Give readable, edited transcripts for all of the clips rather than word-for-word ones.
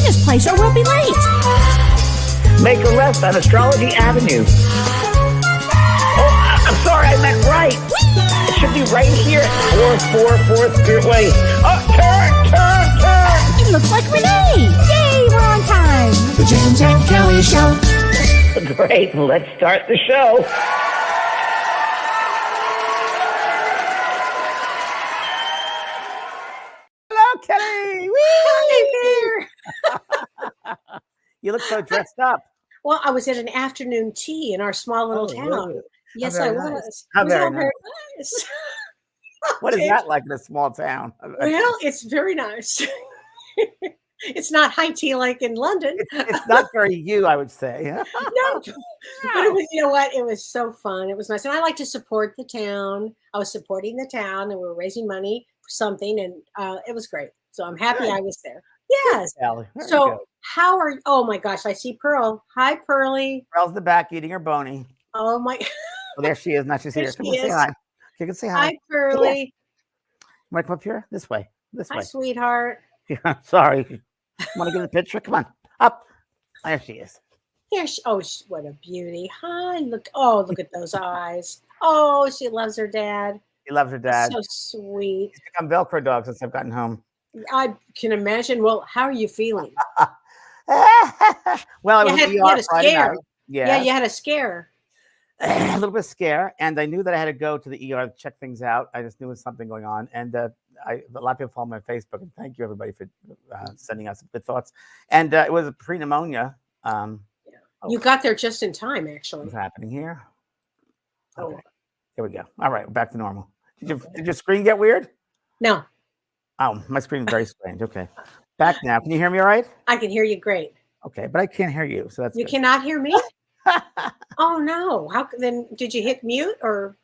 this place or we'll be late. Make a left on Astrology Avenue. Oh, I'm sorry, I meant right. It should be right here. 444 Spearway. Oh, turn. It looks like Renee. Yay, we're on time. The James and Kellee Show. Great, let's start the show. Hello, Kellee. Hi there. You look so dressed up. Well, I was at an afternoon tea in our small little town. Really? Yes, How I very was. nice. How It was very all nice. nice. What is that like in a small town? Well, it's very nice. It's not high tea like in London. It's not very you, I would say. No, but it was, you know what? It was so fun. It was nice, and I like to support the town. I was supporting the town, and we were raising money for something, and it was great. So I'm happy Good. I was there. Yes. Kellee. Very So good. how are you? Oh my gosh, I see Pearl. Hi, Pearly. Pearl's in the back eating her boni. Oh my. Oh, there she is. Now she's There here. Come she on, say is. hi. You can say hi. Hi, Pearly. Want to come up here? This way. This Hi, way. sweetheart. Yeah, sorry. Want to get a picture? Come on. Up. There she is. There she, what a beauty. Hi, look. Oh, look at those eyes. Oh, she loves her dad. She loves her dad. So sweet. She's become Velcro dog since I've gotten home. I can imagine. Well, how are you feeling? Well, it was You had a Friday scare. night. Yeah, you had a scare. A little bit scare, and I knew that I had to go to the ER to check things out. I just knew there was something going on, and a lot of people follow me on Facebook, and thank you everybody for sending us good thoughts. And it was a pre-pneumonia. You got there just in time, actually. What's happening here? Oh. Okay, here we go. All right, we're back to normal. Did your screen get weird? No, Oh, my screen is very strange. Okay, back now. Can you hear me all right? I can hear you great. Okay, but I can't hear you, so that's You good. cannot hear me? Oh no! Then? Did you hit mute or?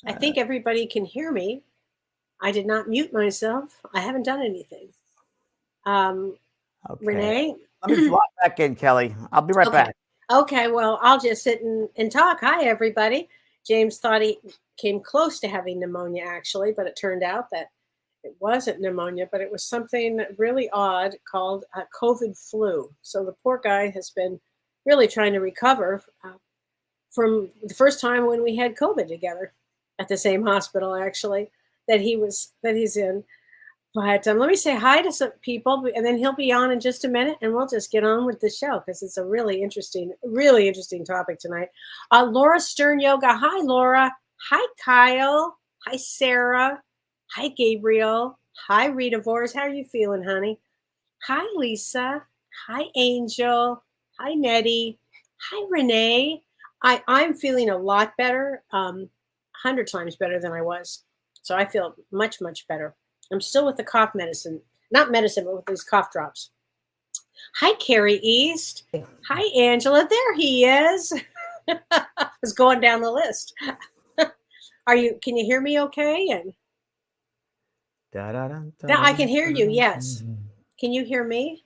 I think everybody can hear me. I did not mute myself. I haven't done anything. Okay. Renee. Let me drop back in, Kellee. I'll be right back. Okay, well, I'll just sit and talk. Hi, everybody. James thought he came close to having pneumonia, actually, but it turned out that it wasn't pneumonia, but it was something really odd called COVID flu. So the poor guy has been really trying to recover from the first time when we had COVID together at the same hospital, actually, that he's in. But let me say hi to some people, and then he'll be on in just a minute, and we'll just get on with the show because it's a really interesting topic tonight. Laura Stern Yoga. Hi, Laura. Hi, Kyle. Hi, Sarah. Hi, Gabriel. Hi, Rita Vors. How are you feeling, honey? Hi, Lisa. Hi, Angel. Hi, Nettie. Hi, Renee. I'm feeling a lot better, 100 times better than I was. So I feel much, much better. I'm still with the cough medicine. Not medicine, but with these cough drops. Hi, Carrie East. Hi, Angela. There he is. I was going down the list. Can you hear me okay? And I can hear you, yes. Can you hear me?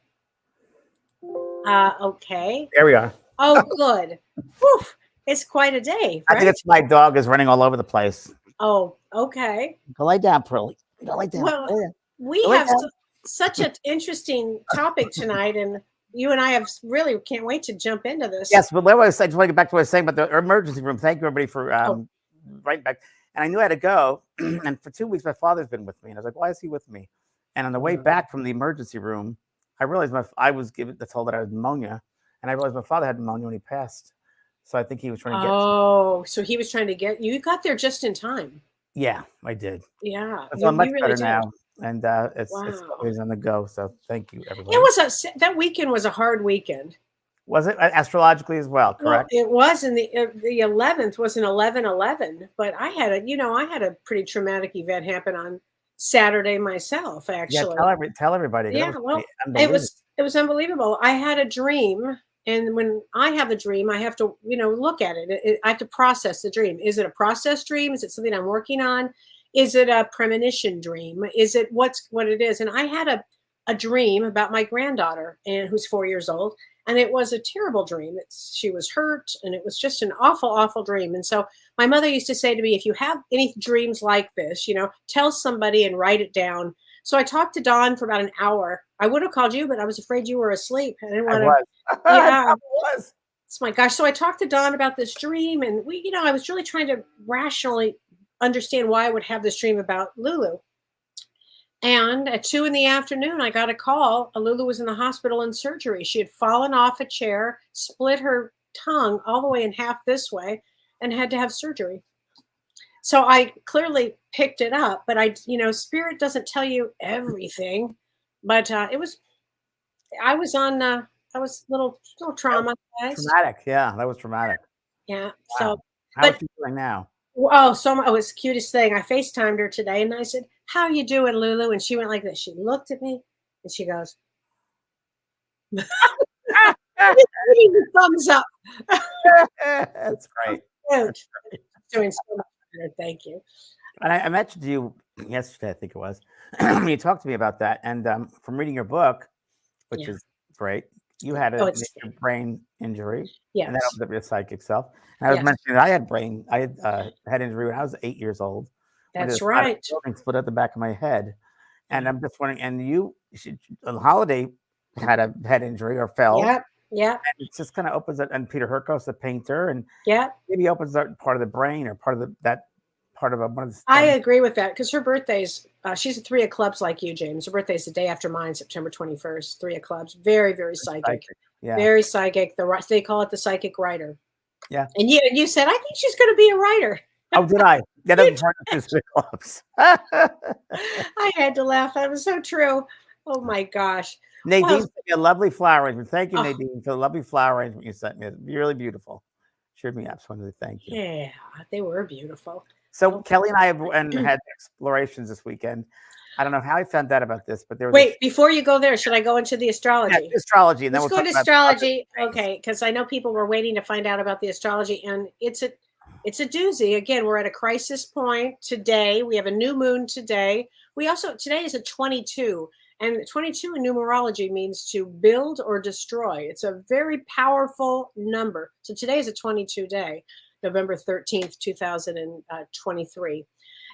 Okay. There we are. Oh, good. Whew. It's quite a day, I right? think it's my dog is running all over the place. Oh, okay. Go lay down, Pearly. Go lay down. Well, Go we lay have down. such an interesting topic tonight, and you and I have really can't wait to jump into this. Yes, but I just want to get back to what I was saying about the emergency room. Thank you, everybody, for writing back. And I knew I had to go. And for 2 weeks, my father's been with me. And I was like, why is he with me? And on the way back from the emergency room, I realized I was told that I had pneumonia. And I realized my father had pneumonia when he passed. So I think he was trying to get. Oh, so he was trying to get you. Got there just in time. Yeah, I did. Yeah, So I'm much really better did. now. And it's Wow. always on the go. So thank you, everybody. That weekend was a hard weekend. Was it astrologically as well? Correct. Well, it was, and the 11th was an 11/11. But I had a pretty traumatic event happen on Saturday myself. Actually, Yeah, tell everybody. Yeah, well, it was unbelievable. I had a dream, and when I have a dream, I have to look at it. I have to process the dream. Is it a process dream? Is it something I'm working on? Is it a premonition dream? Is it what it is? And I had a dream about my granddaughter, and who's 4 years old. And it was a terrible dream. She was hurt, and it was just an awful, awful dream. And so my mother used to say to me, if you have any dreams like this, tell somebody and write it down So I talked to Dawn for about an hour. I would have called you, but I was afraid you were asleep. I didn't I want to. was. I Yeah. probably was. Oh my gosh. So I talked to Dawn about this dream, and I was really trying to rationally understand why I would have this dream about Lulu. And at 2 in the afternoon, I got a call. Lulu was in the hospital in surgery. She had fallen off a chair, split her tongue all the way in half this way, and had to have surgery. So I clearly picked it up, but spirit doesn't tell you everything. But I was little That was traumatized. traumatic. Yeah, that was traumatic. Yeah. Wow. So, How is but she doing now? it was the cutest thing. I FaceTimed her today and I said, "How you doing, Lulu?" And she went like this. She looked at me and she goes, "Giving the thumbs up." That's great. Cute. Doing so much better. Thank you. And I mentioned to you yesterday, I think it was, when you talked to me about that. And from reading your book, which Yeah. is great, you had a It's major brain injury, and that yes. opened up your psychic self. And I was Yes. mentioning that I had head injury when I was 8 years old. Went to That's the side of the right. building, split out the back of my head. And I'm just wondering, and Holiday had a head injury or fell. Yep. Yep. And it just kind of opens it. And Peter Herkos, the painter, and Yep. maybe opens up part of the brain or part of that part of one of the. I agree with that because her birthday's, she's a 3 of clubs like you, James. Her birthday's the day after mine, September 21st, 3 of clubs. Very, very psychic. Yeah. Very psychic. They call it the psychic writer. Yeah. And you said, I think she's going to be a writer. Oh, did I? Yeah, that was part of the clubs. I had to laugh. That was so true. Oh my gosh. Nadine sent me a lovely flower arrangement. Thank you, Oh. Nadine, for the lovely flower arrangement you sent me. It's really beautiful. Cheered me up. So I wanted to thank you. Yeah, they were beautiful. So Kelly and I had explorations this weekend. I don't know how I found out about this, but there was Wait, before you go there, should I go into the astrology? Yeah, astrology, and then Let's we'll go talk to about astrology. Okay, because I know people were waiting to find out about the astrology, and it's a doozy. Again, we're at a crisis point today. We have a new moon today. Today is a 22, and 22 in numerology means to build or destroy. It's a very powerful number. So today is a 22 day, November 13th, 2023.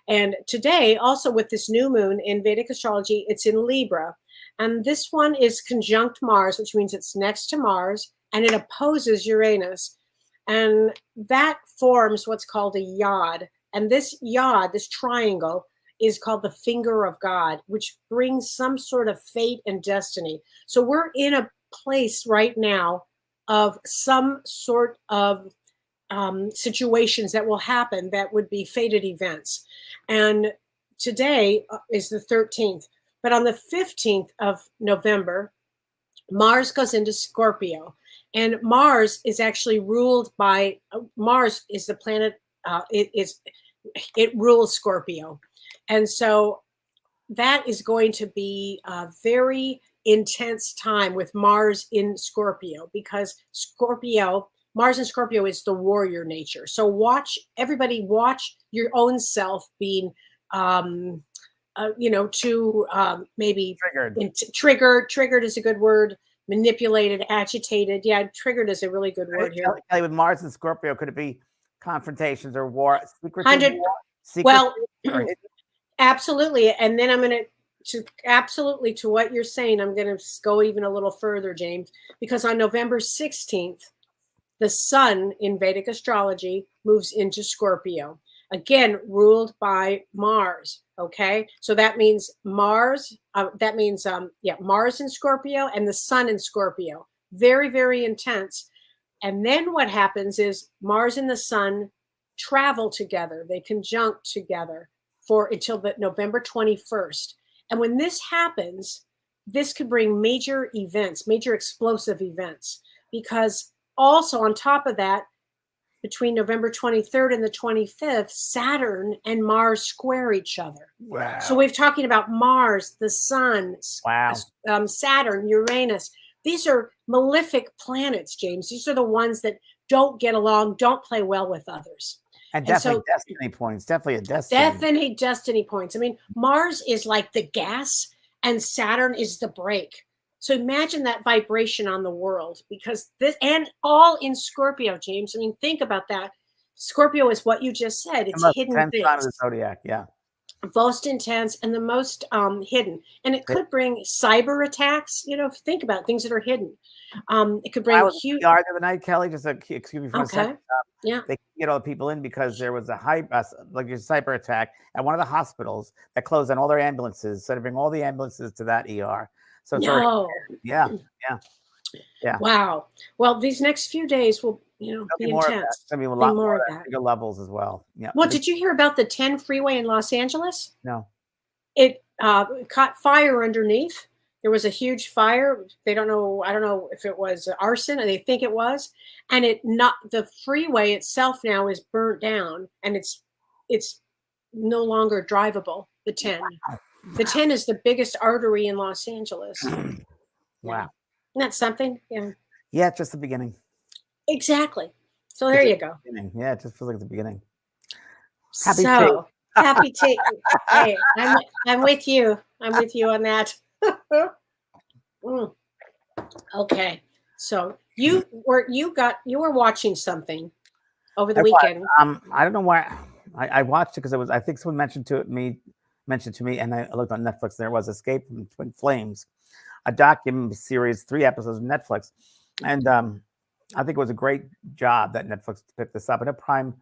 And today, also with this new moon in Vedic astrology, it's in Libra. And this one is conjunct Mars, which means it's next to Mars, and it opposes Uranus. And that forms what's called a yod. And this yod, this triangle, is called the finger of God, which brings some sort of fate and destiny. So we're in a place right now of some sort of situations that will happen that would be fated events. And today is the 13th. But on the 15th of November, Mars goes into Scorpio. And Mars is actually ruled by, Mars is the planet, it rules Scorpio. And so that is going to be a very intense time with Mars in Scorpio, because Mars in Scorpio is the warrior nature. So everybody watch your own self being, maybe triggered. Triggered is a good word. Manipulated, agitated. Yeah, triggered is a really good word here. Kelly, with Mars and Scorpio, could it be confrontations or war? Absolutely. And then I'm going to what you're saying, I'm going to go even a little further, James, because on November 16th, the sun in Vedic astrology moves into Scorpio, again, ruled by Mars. Okay. So that means Mars in Scorpio and the sun in Scorpio. Very, very intense. And then what happens is Mars and the sun travel together. They conjunct together until the November 21st. And when this happens, this could bring major events, major explosive events, because also on top of that, between November 23rd and the 25th, Saturn and Mars square each other. Wow. So we're talking about Mars, the sun, wow. Saturn, Uranus. These are malefic planets, James. These are the ones that don't get along, don't play well with others. And definitely destiny points. Definitely a destiny. Definitely destiny points. I mean, Mars is like the gas and Saturn is the brake. So imagine that vibration on the world, because and all in Scorpio, James. I mean, think about that. Scorpio is what you just said. It's hidden things. Sign of the zodiac, yeah. most intense and the most hidden. And it could bring cyber attacks. Think about things that are hidden. It could I bring was huge. in the yard the other night, Kelly. Just excuse me for a Okay. second. Yeah. They couldn't get all the people in because there was a cyber attack at one of the hospitals that closed down all their ambulances. So to bring all the ambulances to that ER. So it's already, No. yeah. Wow. Well, these next few days will, There'll be more of that. intense. There'll be a Be lot more more of at that. bigger levels as well. Yeah. Well, did you hear about the 10 freeway in Los Angeles? No. It caught fire underneath. There was a huge fire. They don't know. I don't know if it was arson, or they think it was. And the freeway itself now is burnt down, and it's no longer drivable. The 10. The 10 is the biggest artery in Los Angeles. Wow. Isn't that something? Yeah. Yeah, just the beginning. Exactly. So there you go. Yeah, it just feels like the beginning. Happy tea. Hey, I'm with you. I'm with you on that. Okay. So you were watching something over the weekend. I don't know why I watched it because I think someone mentioned to me, and I looked on Netflix. There was Escape from Twin Flames, a documentary series, 3 episodes of Netflix, and I think it was a great job that Netflix picked this up. And Prime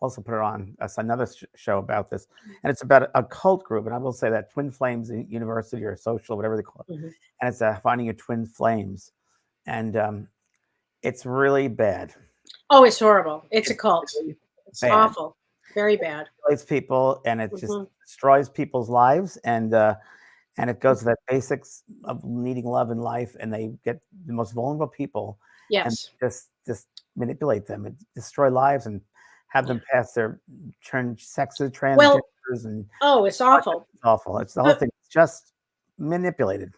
also put it on another show about this, and it's about a cult group. And I will say that Twin Flames University or Social, whatever they call it, and it's finding your twin flames, and it's really bad. Oh, it's horrible. It's a cult. Really it's bad. Awful. Very bad. It destroys people, and it just destroys people's lives, and it goes to that basics of needing love in life, and they get the most vulnerable people, and just manipulate them and destroy lives and have them pass their sexes, transgenders, and it's awful. It's awful. It's the whole thing. It's just manipulated.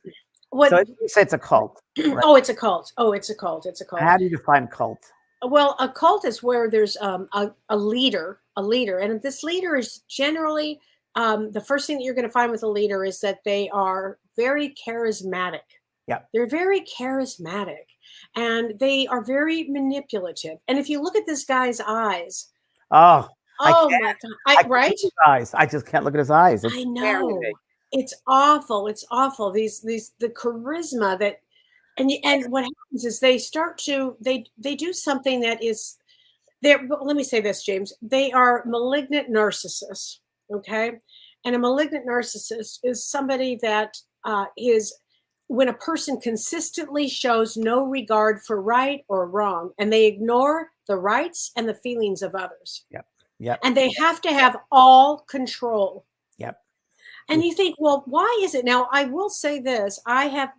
So you say it's a cult. Right? Oh, it's a cult. Oh, it's a cult. It's a cult. How do you define cult? Well, a cult is where there's a leader, and this leader is generally the first thing that you're going to find with a leader is that they are very charismatic. Yeah, they're very charismatic, and they are very manipulative. And if you look at this guy's eyes, oh my God, right? I just can't look at his eyes. I know it's awful. It's awful. The charisma that. And what happens is they start to they do something that is there. Let me say this, James. They are malignant narcissists. Okay, and a malignant narcissist is somebody that is when a person consistently shows no regard for right or wrong, and they ignore the rights and the feelings of others. Yep. And they have to have all control. Yep. And you think, well, why is it? Now, I will say this: I have.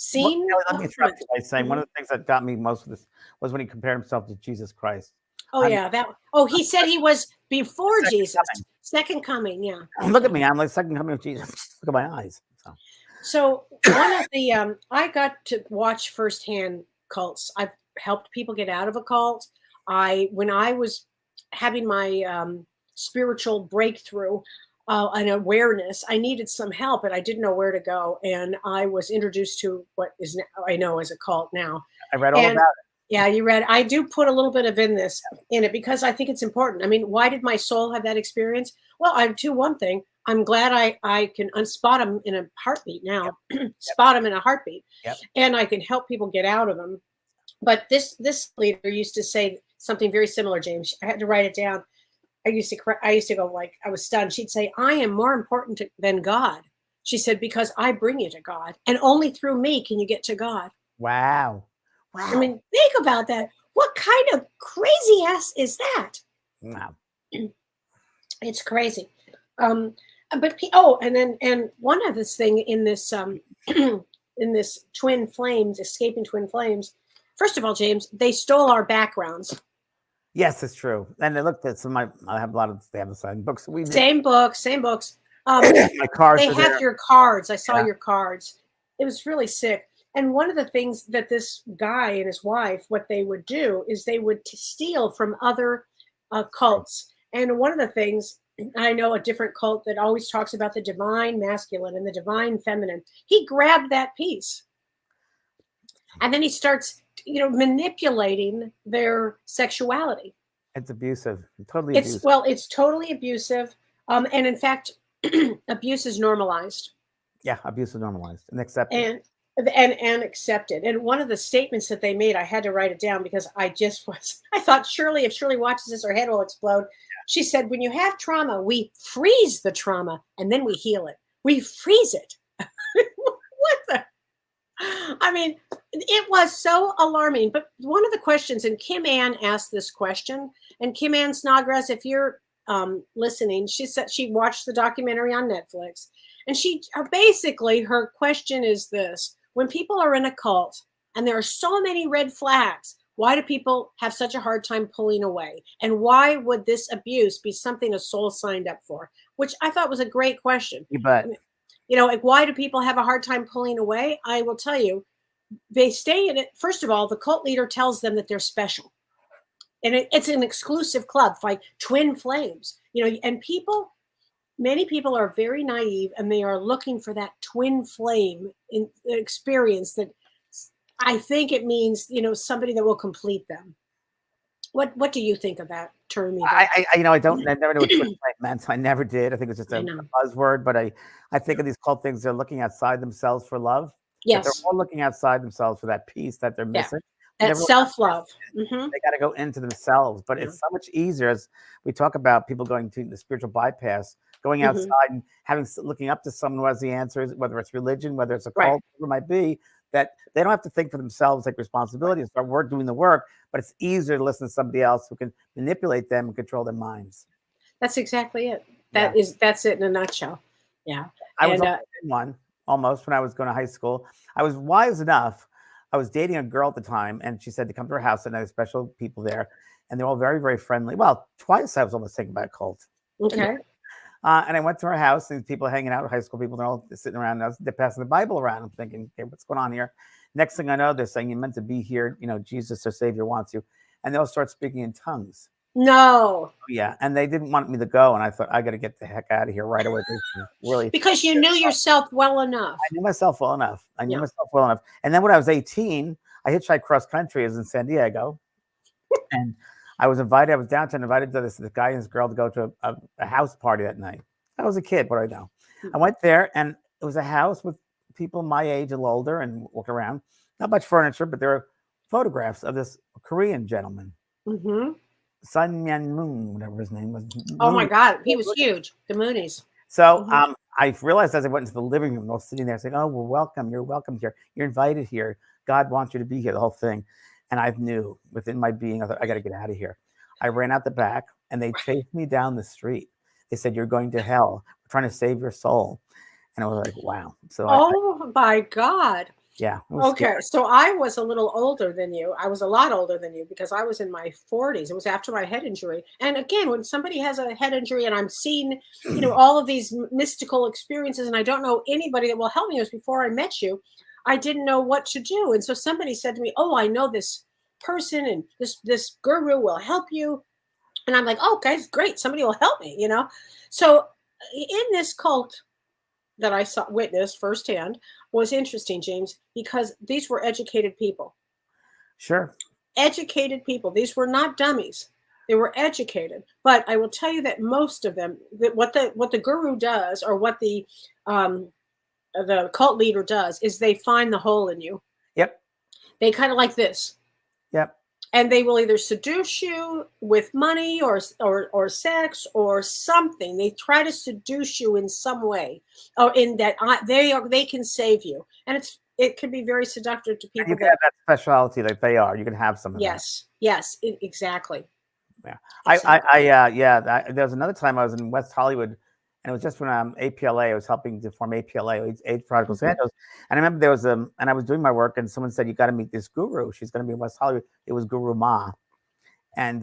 Seen. Well, let me interrupt you by saying one of the things that got me most of this was when he compared himself to Jesus Christ. He said he was before Jesus, second coming. Yeah. Look at me, I'm like second coming of Jesus. Look at my eyes. So one of the I got to watch firsthand cults. I've helped people get out of a cult. When I was having my spiritual breakthrough. An awareness. I needed some help, and I didn't know where to go. And I was introduced to what is now I know as a cult now. I read all about it. Yeah, you read. I do put a little bit of in it because I think it's important. I mean, why did my soul have that experience? Well, I do one thing. I'm glad I can unspot them in a heartbeat now. Spot them in a heartbeat, and I can help people get out of them. But this leader used to say something very similar, James. I had to write it down. I used to go like I was stunned. She'd say, "I am more important than God." She said, "Because I bring you to God, and only through me can you get to God." Wow. I mean, think about that. What kind of crazy ass is that? Wow. It's crazy. And one other thing in this in this twin flames, escaping twin flames. First of all, James, they stole our backgrounds. Yes, it's true. And they looked at I have a lot of they have the same books. Same books. My cards. They have your cards. I saw your cards. It was really sick. And one of the things that this guy and his wife, what they would do is they would steal from other cults. And one of the things, I know a different cult that always talks about the divine masculine and the divine feminine. He grabbed that piece. And then he starts manipulating their sexuality. It's abusive. Totally abusive. It's totally abusive. And in fact, abuse is normalized Yeah, abuse is normalized and accepted. and accepted. And one of the statements that they made, I had to write it down because I thought Shirley, if Shirley watches this, her head will explode. She said, when you have trauma, we freeze the trauma and then we heal it. We freeze it. What the? I mean, it was so alarming. But one of the questions, and Kim Ann asked this question, and Kim Ann Snodgrass, if you're listening, she said she watched the documentary on Netflix, and she basically, her question is this: when people are in a cult and there are so many red flags, why do people have such a hard time pulling away? And why would this abuse be something a soul signed up for? Which I thought was a great question. You bet. Like, why do people have a hard time pulling away? I will tell you, they stay in it. First of all, the cult leader tells them that they're special. And it's an exclusive club, like twin flames, and many people are very naive and they are looking for that twin flame in experience that I think it means, somebody that will complete them. What do you think of that term? I never knew what twin flame meant. I never did. I think it's just a buzzword, but I think of these cult things, they're looking outside themselves for love. Yes. They're all looking outside themselves for that peace that they're missing. That self-love. Mm-hmm. They got to go into themselves, but it's so much easier as we talk about people going to the spiritual bypass, going outside and looking up to someone who has the answers, whether it's religion, whether it's a cult, whatever it might be, that they don't have to think for themselves, take responsibility and start doing the work, but it's easier to listen to somebody else who can manipulate them and control their minds. That's exactly it. That's it in a nutshell. Yeah. I was one almost when I was going to high school. I was wise enough. I was dating a girl at the time, and she said to come to her house, and I had special people there, and they're all very, very friendly. Well, twice I was almost thinking about a cult. Okay. And I went to her house, and these people hanging out, high school people, they're all sitting around, and they're passing the Bible around. I'm thinking, okay, what's going on here? Next thing I know, they're saying, you're meant to be here. Jesus, our Savior, wants you. And they'll start speaking in tongues. No. Yeah. And they didn't want me to go. And I thought, I got to get the heck out of here right away. Really. Because you knew yourself well enough. I knew myself well enough. And then when I was 18, I hitchhiked cross country. I was in San Diego. And I was downtown, invited to this guy and his girl to go to a house party that night. I was a kid, what do I know? I went there, and it was a house with people my age, a little older, and walk around. Not much furniture, but there were photographs of this Korean gentleman. Mm-hmm. Sun Myung Moon, whatever his name was. Oh my God, he was huge. The Moonies. So I realized as I went into the living room, I was sitting there saying, "Oh, we're welcome. You're welcome here. You're invited here. God wants you to be here." The whole thing, and I knew within my being, I thought, I got to get out of here. I ran out the back, and they chased me down the street. They said, "You're going to hell. We're trying to save your soul." And I was like, "Wow!" So my God. Yeah. Okay. Scary. So I was a little older than you. I was a lot older than you because I was in my 40s. It was after my head injury. And again, when somebody has a head injury and I'm seeing, all of these mystical experiences and I don't know anybody that will help me, it was before I met you, I didn't know what to do. And so somebody said to me, "Oh, I know this person and this guru will help you." And I'm like, "Oh, guys, great. Somebody will help me, So in this cult that I witnessed firsthand was interesting, James, because these were educated people. Sure. Educated people. These were not dummies. They were educated. But I will tell you that most of them, what the guru does, or what the cult leader does, is they find the hole in you. Yep. They kind of like this. Yep. And they will either seduce you with money or sex or something. They try to seduce you in some way, or in that they can save you, and it can be very seductive to people. You can have that speciality like they are. You can have some of that. Yes, exactly. Yeah, exactly. There was another time I was in West Hollywood, and it was just when APLA. I was helping to form APLA, Age Prodigal Santos. And I remember there was and I was doing my work, and someone said, "You got to meet this guru. She's going to be in West Hollywood." It was Guru Ma, and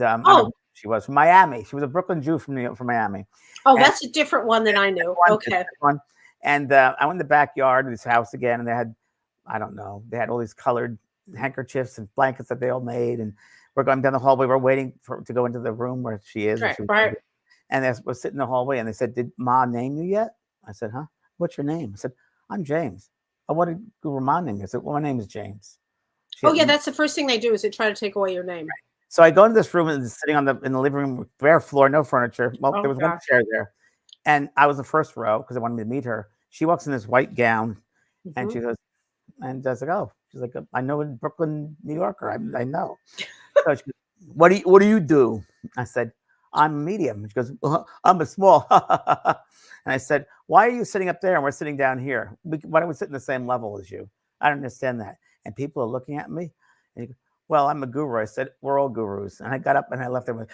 she was from Miami. She was a Brooklyn Jew from Miami. Oh, that's a different one than I knew. Okay. And I went in the backyard of this house again, and they had, I don't know, they had all these colored handkerchiefs and blankets that they all made, and we're going down the hallway. We're waiting to go into the room where she is. Right. And we're sitting in the hallway, and they said, "Did Ma name you yet?" I said, "Huh? What's your name?" I said, "I'm James." "Oh, what did Guru Ma name you?" I said, "Well, my name is James." That's the first thing they do is they try to take away your name. Right. So I go into this room and sitting in the living room, bare floor, no furniture. Well, there was one chair there, And I was the first row because I wanted to meet her. She walks in this white gown, and Mhm. she goes, and I was like, oh, she's like, I know in Brooklyn, New Yorker. I know. So she goes, what do you do? I said, I'm a medium. She goes, I'm a small. And I said, why are you sitting up there and we're sitting down here? Why don't we sit in the same level as you? I don't understand that. And people are looking at me. And well, I'm a guru. I said, we're all gurus. And I got up and I left them with,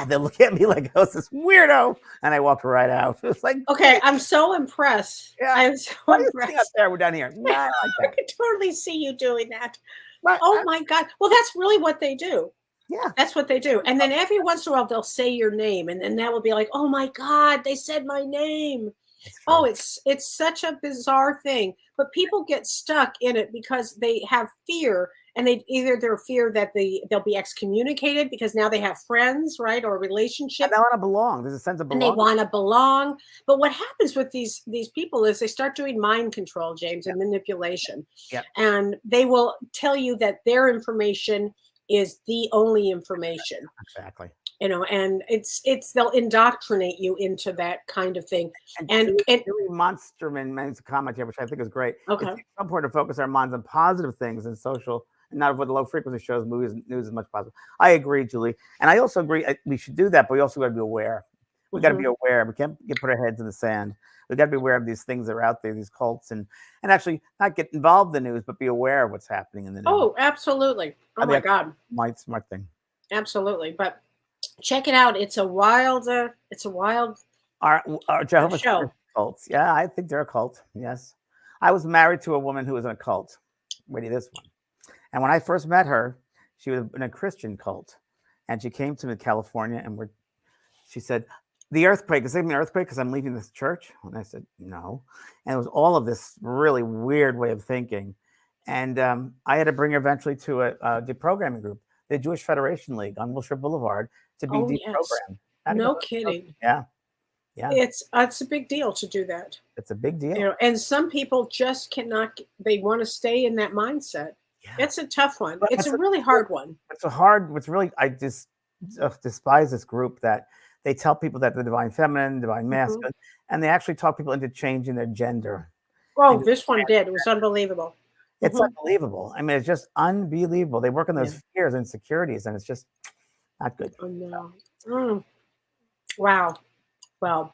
they're looking at me like I was this weirdo. And I walked right out. It was like, Okay, I'm so impressed. yeah, I'm so why are you sitting up impressed. there? We're down here. No, I like I that. could totally see you doing that. But, Oh my God. Well, that's really what they do. yeah. That's what they do. And then every once in a while they'll say your name, and then that will be like, oh my God, they said my name. It's Oh, true. it's such a bizarre thing. But people get stuck in it because they have fear, and they're fear that they'll be excommunicated because now they have friends, right, or a relationship, And I want to belong. There's a sense of and they belonging. want to belong. But what happens with these people is they start doing mind control, James, and manipulation. Yeah, And they will tell you that their information is the only information, exactly. and it's they'll indoctrinate you into that kind of thing. And And Julie Monsterman makes a comment here, which I think is great. okay. It's important to focus our minds on positive things and social, and not with low frequency shows, movies, news is much positive. I agree, Julie, and I also agree we should do that, but we also got to be aware. We got to be aware. We can't put our heads in the sand. We got to be aware of these things that are out there, these cults, and actually not get involved in the news, but be aware of what's happening in the news. Oh, absolutely. Oh my God. Smart thing. Absolutely. But check it out. It's a wild Our Jehovah's show. Witness cults. Yeah, I think they're a cult. Yes. I was married to a woman who was in a cult. Ready this one. And when I first met her, she was in a Christian cult. And she came to me, California, and she said, the earthquake, is it an earthquake because I'm leaving this church? And I said, no. And it was all of this really weird way of thinking. And I had to bring her eventually to a deprogramming group, the Jewish Federation League on Wilshire Boulevard, to be Oh yes. deprogrammed. No kidding. Yeah. Yeah. It's a big deal to do that. It's a big deal. And some people just cannot, they want to stay in that mindset. Yeah. It's a tough one. But It's a really hard one. It's really, I just despise this group that they tell people that the divine feminine, divine masculine, and they actually talk people into changing their gender. Oh, this one did. It was unbelievable. It's unbelievable. I mean, it's just unbelievable. They work on those fears and insecurities, and it's just not good. Oh no. Wow. Well,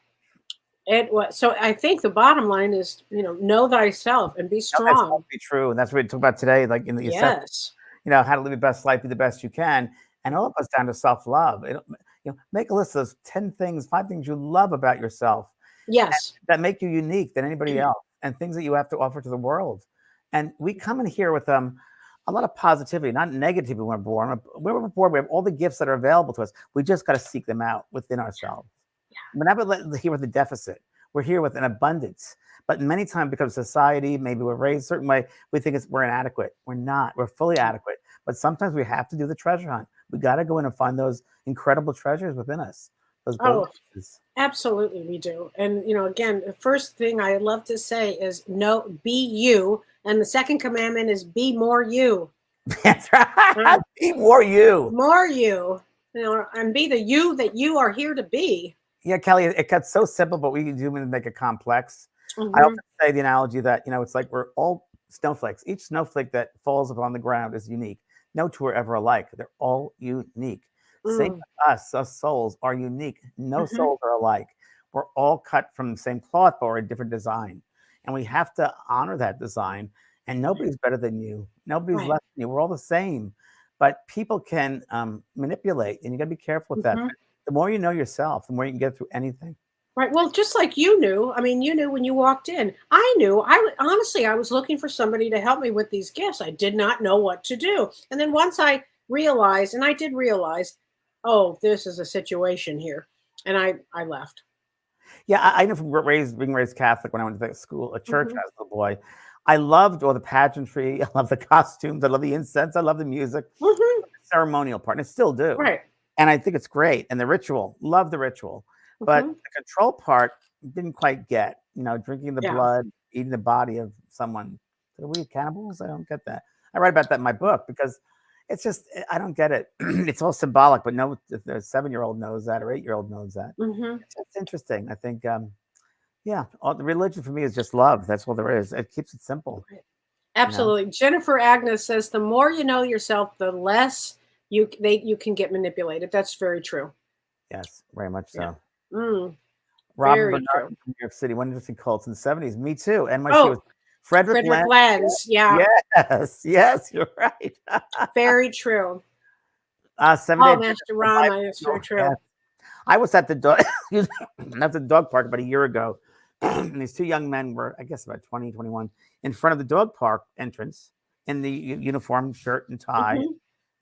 it was. So I think the bottom line is, know thyself and be strong. Be true, and that's what we talk about today. Like in the Yes. how to live your best life, be the best you can, and all of us down to self-love. Make a list of those 10 things, 5 things you love about yourself. Yes. That make you unique than anybody else, and things that you have to offer to the world. And we come in here with a lot of positivity, not negativity when we're born. When we're born, we have all the gifts that are available to us. We just got to seek them out within ourselves. We're not here with a deficit. We're here with an abundance. But many times, because society, maybe we're raised a certain way, we think we're inadequate. We're not. We're fully adequate. But sometimes we have to do the treasure hunt. We got to go in and find those incredible treasures within us. Those gold pieces. Absolutely, we do. And again, the first thing I love to say is be you, and the second commandment is be more you. That's right. Be more you. More you. And be the you that you are here to be. Yeah, Kelly, it gets so simple, but we humans make it complex. Mm-hmm. I often say the analogy that, it's like we're all snowflakes. Each snowflake that falls upon the ground is unique. No two are ever alike. They're all unique. Same with us souls are unique. No souls are alike. We're all cut from the same cloth, but we're a different design. And we have to honor that design. And nobody's better than you. Nobody's less than you. We're all the same. But people can manipulate, and you got to be careful with that. The more you know yourself, the more you can get through anything. Right. Well, just like you knew. I mean, you knew when you walked in. I knew. Honestly, I was looking for somebody to help me with these gifts. I did not know what to do. And then once I realized, and I did realize, oh, this is a situation here, and I left. Yeah, I know from being raised Catholic when I went to school, a church as a little boy. I loved all the pageantry. I love the costumes. I love the incense. I love the music. The ceremonial part, and I still do. Right. And I think it's great. And the ritual, love the ritual. But the control part didn't quite get, drinking the blood, eating the body of someone. Are we cannibals? I don't get that. I write about that in my book because It's just I don't get it. It's all symbolic, but no, the 7-year-old knows that or 8-year-old knows that. Hmm. It's interesting. I think, yeah, all the religion for me is just love. That's all there is. It keeps it simple. You know. Absolutely. Jennifer Agnes says the more you know yourself, the less you can get manipulated. That's very true. Yes, very much Yeah. so. Mm, Robin very Bernard true. from New York City, one interesting cults in the 70s. Me too. NYC was Oh, Frederick Frederick Lenz. Lenz. Yeah, Yes, yes, you're right. very true. Seven Oh, Day Master Adventist, the Rama is very Bible. Yes. true. I was at the dog, excuse me, at the dog park about a year ago. And these two young men were, I guess, about 20, 21, in front of the dog park entrance in the uniform, shirt and tie. Hmm.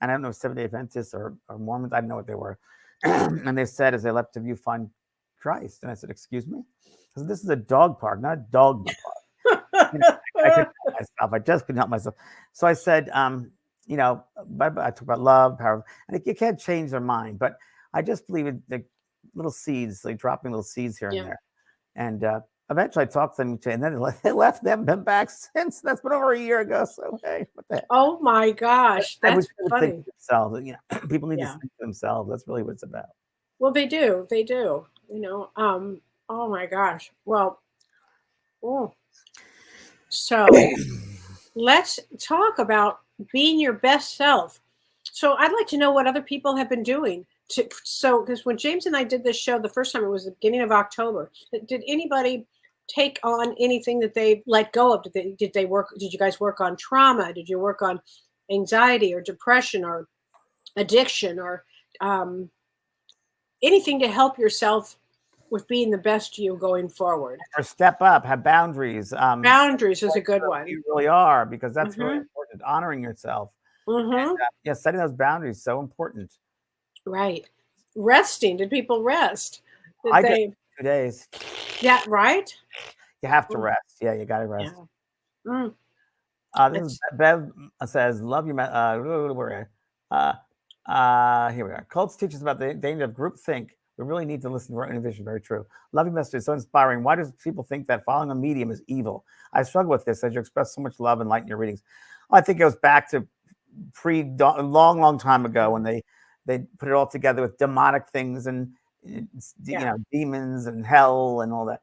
And I don't know if Seventh Day Adventists or Mormons. I didn't know what they were. And they said, as they left, "Have you find Christ?" And I said, "Excuse me?" I said, "This is a dog park, not a dogma park." You know, I couldn't help myself. I just couldn't help myself. So I said, I talk about love, power, and you can't change their mind. But I just believe in the little seeds, like dropping little seeds here and Yeah. there. And eventually I talked to them, and then they left them, been back since. That's been over a year ago. So, hey, what the heck? Oh my gosh, I wish that's they would think funny. for themselves. People need to Yeah. think for themselves. That's really what it's about. Well, they do. They do. Oh my gosh. Well, oh. So let's talk about being your best self. So I'd like to know what other people have been doing. Because when James and I did this show the first time, it was the beginning of October. Did anybody take on anything that they let go of? Did they work? Did you guys work on trauma? Did you work on anxiety or depression or addiction or um, anything to help yourself with being the best you going forward? Or step up, have boundaries. Boundaries is a good Who one. you really are, because that's really Hmm. important. Honoring yourself. Hmm. Yeah, setting those boundaries is so important. Right. Resting. Did people rest? Did I did they? 2 days. Yeah. Right. You have to Mm, rest. Yeah, you got to rest. yeah. Mm, This is that's Bev says, "Love your where here we are. Cults teach us about the danger of groupthink. We really need to listen to our own vision." Very true. Love your message is so inspiring. Why do people think that following a medium is evil? I struggle with this as you express so much love and light in your readings. I think it goes back to long time ago when they put it all together with demonic things and yeah. demons and hell and all that.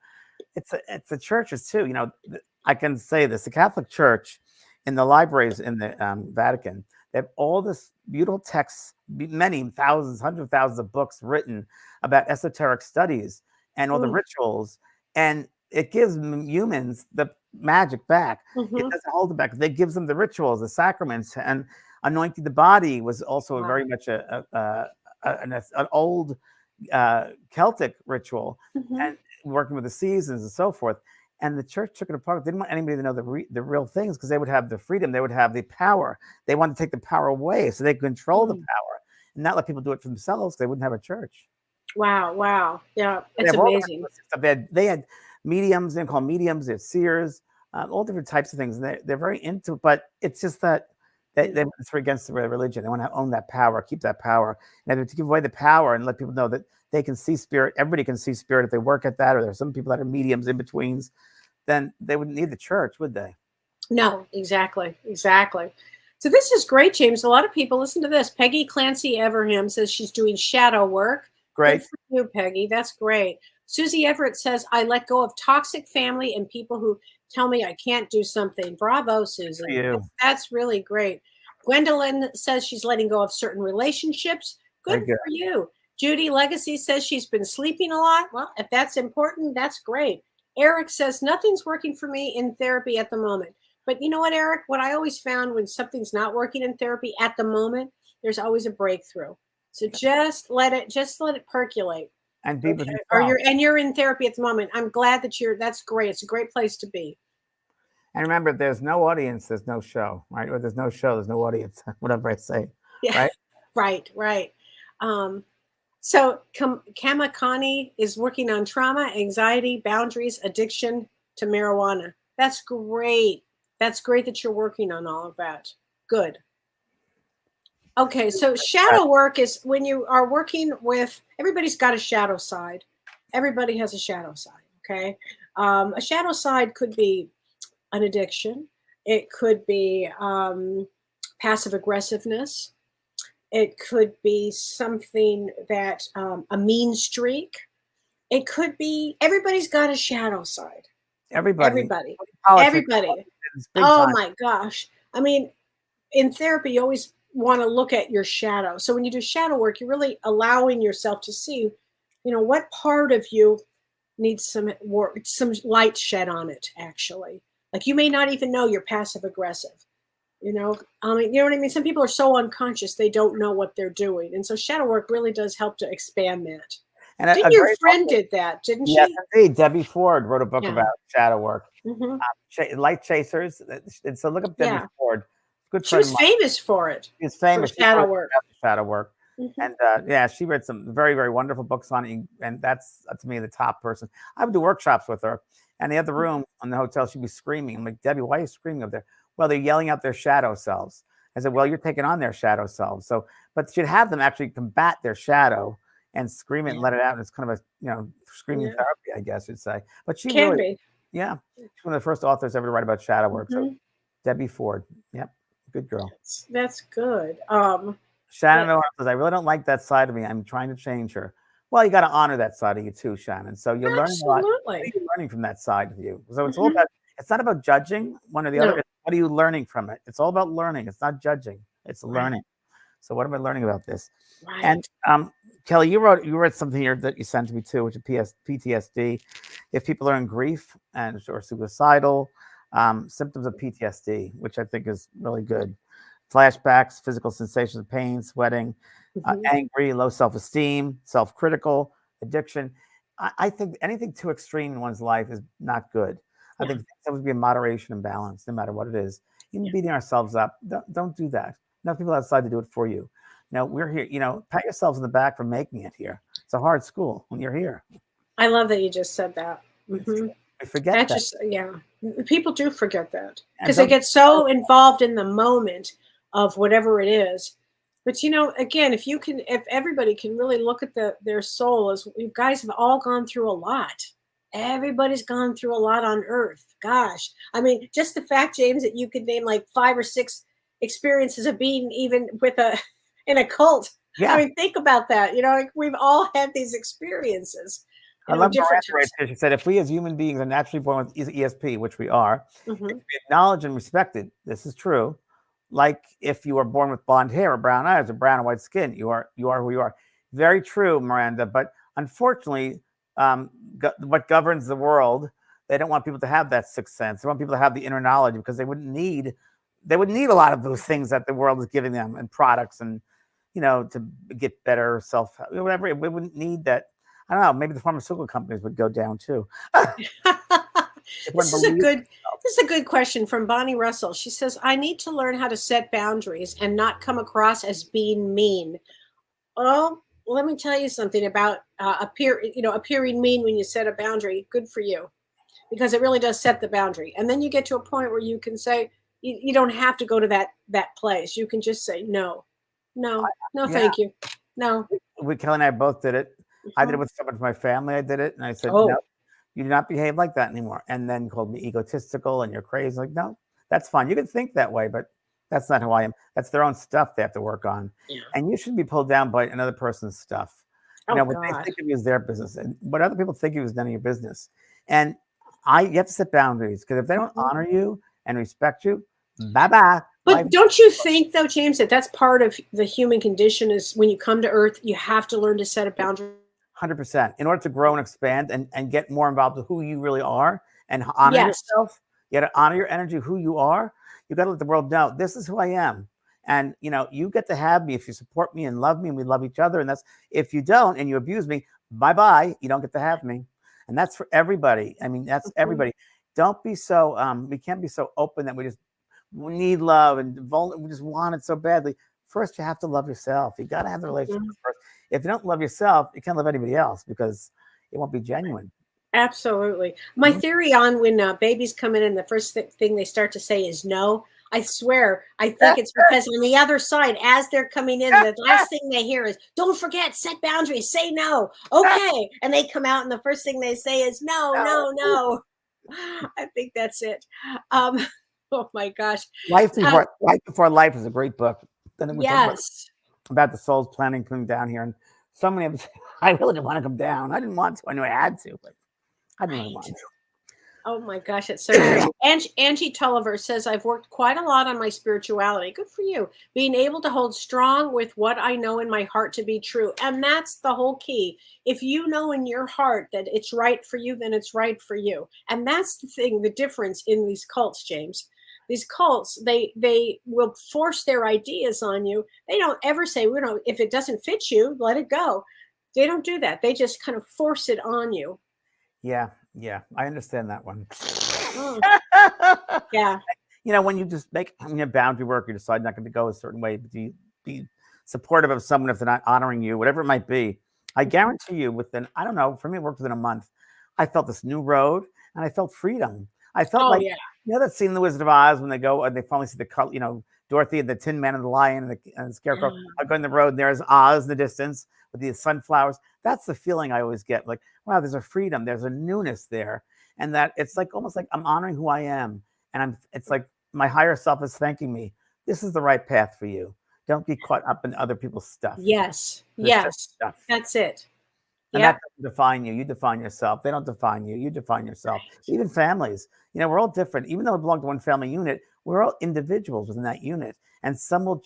It's the churches too. I can say this: the Catholic Church, in the libraries in the Vatican, they have all this beautiful texts, many thousands, hundreds of thousands of books written about esoteric studies and all the Mm, rituals, and it gives humans the magic back. It mhm. doesn't hold it back. It gives them the rituals, the sacraments, and anointing the body was also a Wow. very much an old Celtic ritual, Mhm. and working with the seasons and so forth. And the church took it apart. They didn't want anybody to know the real things because they would have the freedom, they would have the power. They wanted to take the power away so they could control the Mm. power and not let people do it for themselves. They wouldn't have a church. Wow. Wow. Yeah. They It's have all the amazing. ritualistic stuff. They had mediums, they call mediums, they have seers, all different types of things. And they're very into it, but it's just that it's against the religion. They want to own that power, keep that power. And to give away the power and let people know that they can see spirit, everybody can see spirit if they work at that, or there's some people that are mediums in betweens, then they wouldn't need the church, would they? No, exactly. Exactly. So this is great, James. A lot of people listen to this. Peggy Clancy Everham says she's doing shadow work. Good Great. for you, Peggy. That's great. Susie Everett says, I let go of toxic family and people who tell me I can't do something. Bravo, Susie. For you. That's really great. Gwendolyn says she's letting go of certain relationships. Good Very good. for you. Judy Legacy says she's been sleeping a lot. Well, if that's important, that's great. Eric says nothing's working for me in therapy at the moment. But you know what, Eric? What I always found when something's not working in therapy at the moment, there's always a breakthrough. So just let it percolate. And be with Okay. Or yourself. you're in therapy at the moment. I'm glad that that's great. It's a great place to be. And remember, there's no audience, there's no show, right? Or there's no show, there's no audience, whatever I say, Yeah. right? Right, right. So Kamakani is working on trauma, anxiety, boundaries, addiction to marijuana. That's great. That's great that you're working on all of that. Good. Okay, so shadow work is when you are working with everybody's got a shadow side. Everybody has a shadow side. Okay, a shadow side could be an addiction. It could be passive aggressiveness. It could be something that a mean streak. It could be everybody's got a shadow side. Everybody, Everybody. politics, Everybody. it's big Oh time. my gosh. I mean, in therapy, you always want to look at your shadow. So when you do shadow work, you're really allowing yourself to see, what part of you needs some work, some light shed on it, actually. Like you may not even know you're passive aggressive. You know what I mean? Some people are so unconscious, they don't know what they're doing. And so shadow work really does help to expand that. And Didn't a your great friend book, did that, didn't yes, she? indeed. Debbie Ford wrote a book Yeah. about shadow work. Hmm. Light Chasers. And so look up Debbie Yeah. Ford. Good She friend of was mine. famous for it, She's for famous. She shadow wrote work. about the shadow work. Hmm. And yeah, she read some very, very wonderful books on it. And that's, to me, the top person. I would do workshops with her. And the other room in the hotel, she'd be screaming. I'm like, Debbie, why are you screaming up there? Well, they're yelling out their shadow selves. I said, well, you're taking on their shadow selves. So, but she'd have them actually combat their shadow and scream it and let it out. And it's kind of a, screaming Yeah. therapy, I guess you'd say. But she Can really, be. yeah, she's one of the first authors ever to write about shadow work. So Mhm. Debbie Ford, yep, good girl. That's good. Shannon But says, I really don't like that side of me. I'm trying to change her. Well, you got to honor that side of you too, Shannon. So you're learning a lot. What are absolutely. you learning from that side of you? So it's all Mhm. about, it's not about judging one or the other. No. It's what are you learning from it? It's all about learning. It's not judging. It's Right. learning. So what am I learning about this? And Right. Kelly, you wrote something here that you sent to me too, which is PTSD. If people are in grief and or suicidal, symptoms of PTSD, which I think is really good. Flashbacks, physical sensations of pain, sweating, Mhm. angry, low self-esteem, self-critical, addiction. I think anything too extreme in one's life is not good. I Yeah. think there would be a moderation and balance, no matter what it is. Even beating ourselves up, don't do that. No people outside to do it for you. We're here. Pat yourselves on the back for making it here. It's a hard school when you're here. I love that you just said that. It's, Hmm. I forget That that. just, yeah. People do forget that And because they don't get so involved in the moment of whatever it is. But again, if everybody can really look at their soul, as you guys have all gone through a lot. Everybody's gone through a lot on Earth. Gosh, I mean, just the fact, James, that you could name like 5 or 6 experiences of being even with in a cult. I yeah. mean, think about that. Like we've all had these experiences. I love Different Miranda right types. there. She said, if we as human beings are naturally born with ESP, which we are, if Hmm. we acknowledge and respect it, this is true. Like if you were born with blonde hair or brown eyes or brown or white skin, you are who you are. Very true, Miranda. But unfortunately, what governs the world, they don't want people to have that sixth sense. They want people to have the inner knowledge because they wouldn't need a lot of those things that the world is giving them and products and to get better whatever. We wouldn't need that. I don't know. Maybe the pharmaceutical companies would go down too. This is a good question from Bonnie Russell. She says, I need to learn how to set boundaries and not come across as being mean. Oh, let me tell you something about appearing mean when you set a boundary. Good for you, because it really does set the boundary. And then you get to a point where you can say, you don't have to go to that place. You can just say, no, no, no, Yeah, thank you. No. Kelly and I both did it. I did it Mhm. with someone from my family. I did it, and I said, no, Oh, you do not behave like that anymore. And then called me egotistical and you're crazy. Like, no, that's fine. You can think that way, but that's not who I am. That's their own stuff they have to work on. yeah. And you shouldn't be pulled down by another person's stuff. Oh, What they God. think of you is their business, and what other people think of you is none of your business. And you have to set boundaries because if they don't Mhm. honor you and respect you, bye bye. But don't you think, though, James, that that's part of the human condition is when you come to Earth, you have to learn to set a boundary? 100%. In order to grow and expand and get more involved with who you really are and honor Yes. yourself, you got to honor your energy, who you are. You got to let the world know this is who I am. And you get to have me if you support me and love me and we love each other. And that's if you don't and you abuse me, bye bye. You don't get to have me. And that's for everybody. I mean, that's Mhm. everybody. Don't be so we can't be so open that we need love and we just want it so badly. First, you have to love yourself. You got to have the relationship Mhm. first. If you don't love yourself, you can't love anybody else because it won't be genuine. Absolutely. My Mhm. theory on when babies come in and the first thing they start to say is no, I swear, I think it's because on the other side, as they're coming in, the last thing they hear is, don't forget, set boundaries, say no. Okay. And they come out and the first thing they say is no, No. no, no. I think that's it. Um, Oh my gosh. Life Before Life is a great book. Then we talk Yes. about the soul's planning coming down here, and so many of us. I really didn't want to come down. I didn't want to. I knew I had to, but I didn't really want to. Oh my gosh, it's so true. Angie Tulliver says, I've worked quite a lot on my spirituality. Good for you. Being able to hold strong with what I know in my heart to be true. And that's the whole key. If you know in your heart that it's right for you, then it's right for you. And that's the thing, the difference in these cults, James. These cults, they will force their ideas on you. They don't ever say, if it doesn't fit you, let it go. They don't do that. They just kind of force it on you. Yeah, I understand that one. Oh, yeah. When you just make boundary work, you decide not going to go a certain way, but you be supportive of someone if they're not honoring you, whatever it might be. I guarantee you, I don't know, for me, it worked within a month. I felt this new road, and I felt freedom. I felt that scene in The Wizard of Oz when they go and they finally see the color, Dorothy and the Tin Man and the Lion and the Scarecrow are going the road, and there's Oz in the distance with the sunflowers. That's the feeling I always get. Like, wow, there's a freedom, there's a newness there, and that it's like almost like I'm honoring who I am, and it's like my higher self is thanking me. This is the right path for you. Don't get caught up in other people's stuff. Yes, stuff. That's it. And that doesn't define you. You define yourself. They don't define you. You define yourself. Even families. We're all different. Even though we belong to one family unit, we're all individuals within that unit. And some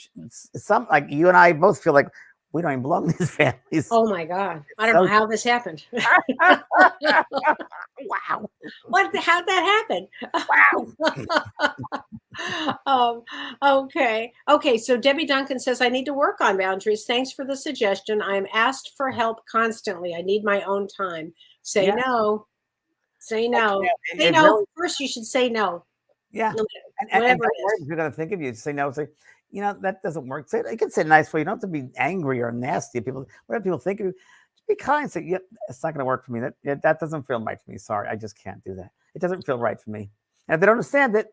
like you and I both feel like we don't even belong to these families. Oh my God. I don't know how this happened. Wow. How'd that happen? Wow. Okay. So Debbie Duncan says, I need to work on boundaries. Thanks for the suggestion. I am asked for help constantly. I need my own time. Say no. Say no. Say no. Really, first, you should say no. Yeah. And you're going to think of you. Say no. Say, that doesn't work. Say, you can say nice way. You don't have to be angry or nasty. Whatever people think of you, just be kind. Say, yeah, it's not going to work for me. That doesn't feel right for me. Sorry, I just can't do that. It doesn't feel right for me. And if they don't understand it,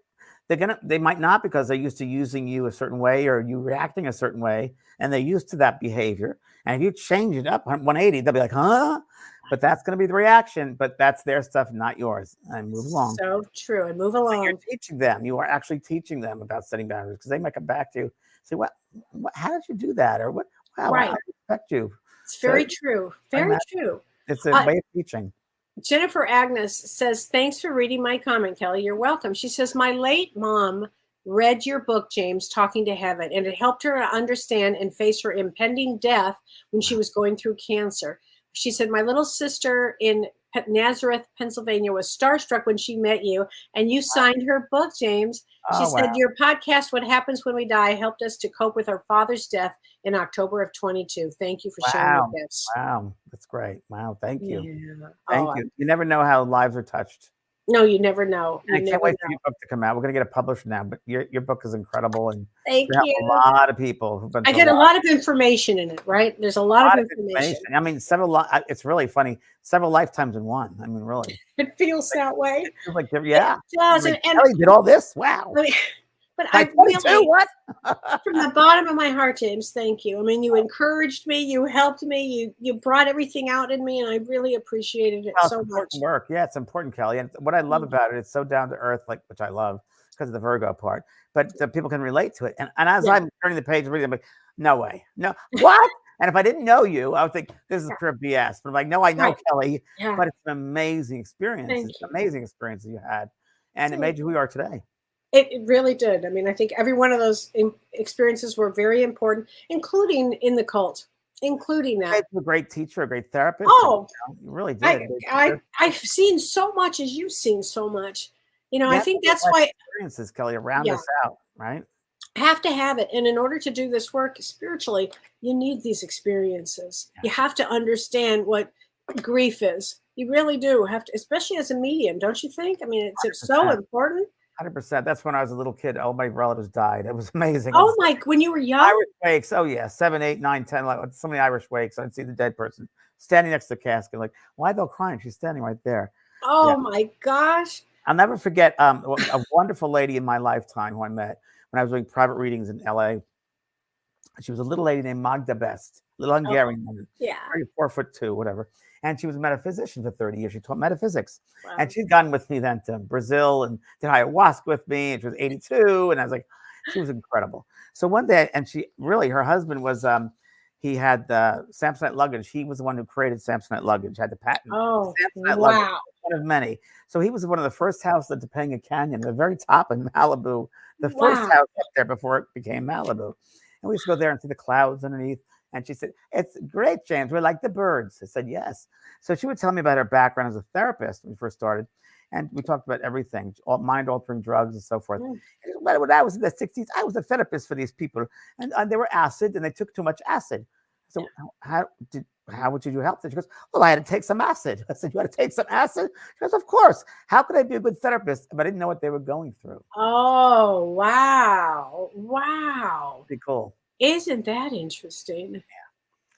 they might not, because they're used to using you a certain way or you reacting a certain way, and they're used to that behavior. And if you change it up 180, they'll be like, huh? But that's going to be the reaction. But that's their stuff, not yours. And move along. So true. And move along. You're teaching them. You are actually teaching them about setting boundaries, because they might come back to you, say, "What? How did you do that?" Or "What? Wow, I respect you." It's very true. Very true. It's a way of teaching. Jennifer Agnes says, thanks for reading my comment, Kelly. You're welcome. She says, my late mom read your book, James, Talking to Heaven, and it helped her understand and face her impending death when she was going through cancer. She said, my little sister in Nazareth, Pennsylvania, was starstruck when she met you, and you signed her book, James. She said, your podcast, What Happens When We Die, helped us to cope with our father's death in October of 22. Thank you for sharing your gifts. Wow. That's great. Wow. Thank you. Yeah. Thank you. You never know how lives are touched. No, you never know. I can't wait for your book to come out. We're going to get it published now, but your book is incredible. And thank you. A lot of people. I get a lot of information in it, right? There's a lot of information. I mean, it's really funny. Several lifetimes in one. I mean, really. It feels that way. It feels like, yeah. It does. Like, Kelly did all this. Wow. But I really, what? From the bottom of my heart, James, thank you. I mean, you encouraged me, you helped me, you brought everything out in me, and I really appreciated it so much. Work. Yeah, it's important, Kelly. And what I love about it, it's so down to earth, which I love because of the Virgo part. But people can relate to it. And as I'm turning the page, reading, I'm like, no way, no, what? And if I didn't know you, I would think this is pure BS. But I'm like, no, I know Kelly. Yeah. But it's an amazing experience. It's an amazing experience that you had, and it made you who you are today. It really did. I mean, I think every one of those experiences were very important, including in the cult, including that. You're a great teacher, a great therapist. Oh, you really did. I've seen so much as you've seen so much. I think that's why experiences, Kelly, around us out, right? Have to have it. And in order to do this work spiritually, you need these experiences. Yeah. You have to understand what grief is. You really do have to, especially as a medium, don't you think? I mean, it's so important. 100%. That's when I was a little kid. All my relatives died. It was amazing. Oh my! When you were young, Irish wakes. Oh yeah, 7, 8, 9, 10. Like so many Irish wakes. I'd see the dead person standing next to the casket. Like, why are they crying? She's standing right there. Oh my gosh! I'll never forget a wonderful lady in my lifetime who I met when I was doing private readings in LA. She was a little lady named Magda Best, little Hungarian woman, Yeah. 4'2", whatever. And she was a metaphysician for 30 years. She taught metaphysics. Wow. And she'd gone with me then to Brazil and did ayahuasca with me. And she was 82. And I was like, she was incredible. So one day, and she really, her husband was, he had the Samsonite luggage. He was the one who created Samsonite luggage, had the patent. Oh, Samsonite wow. luggage, one of many. So he was one of the first houses at Topanga Canyon, the very top in Malibu, the first house up there before it became Malibu. And we used to go there and see the clouds underneath. And she said, "It's great, James. We're like the birds." I said, "Yes." So she would tell me about her background as a therapist when we first started. And we talked about everything, mind-altering drugs and so forth. And when I was in the 60s, I was a therapist for these people. And they were acid, and they took too much acid. So how would you help them? She goes, "Well, I had to take some acid." I said, "You had to take some acid?" She goes, "Of course. How could I be a good therapist if I didn't know what they were going through?" Oh, wow. Wow. Pretty cool. Isn't that interesting? Yeah.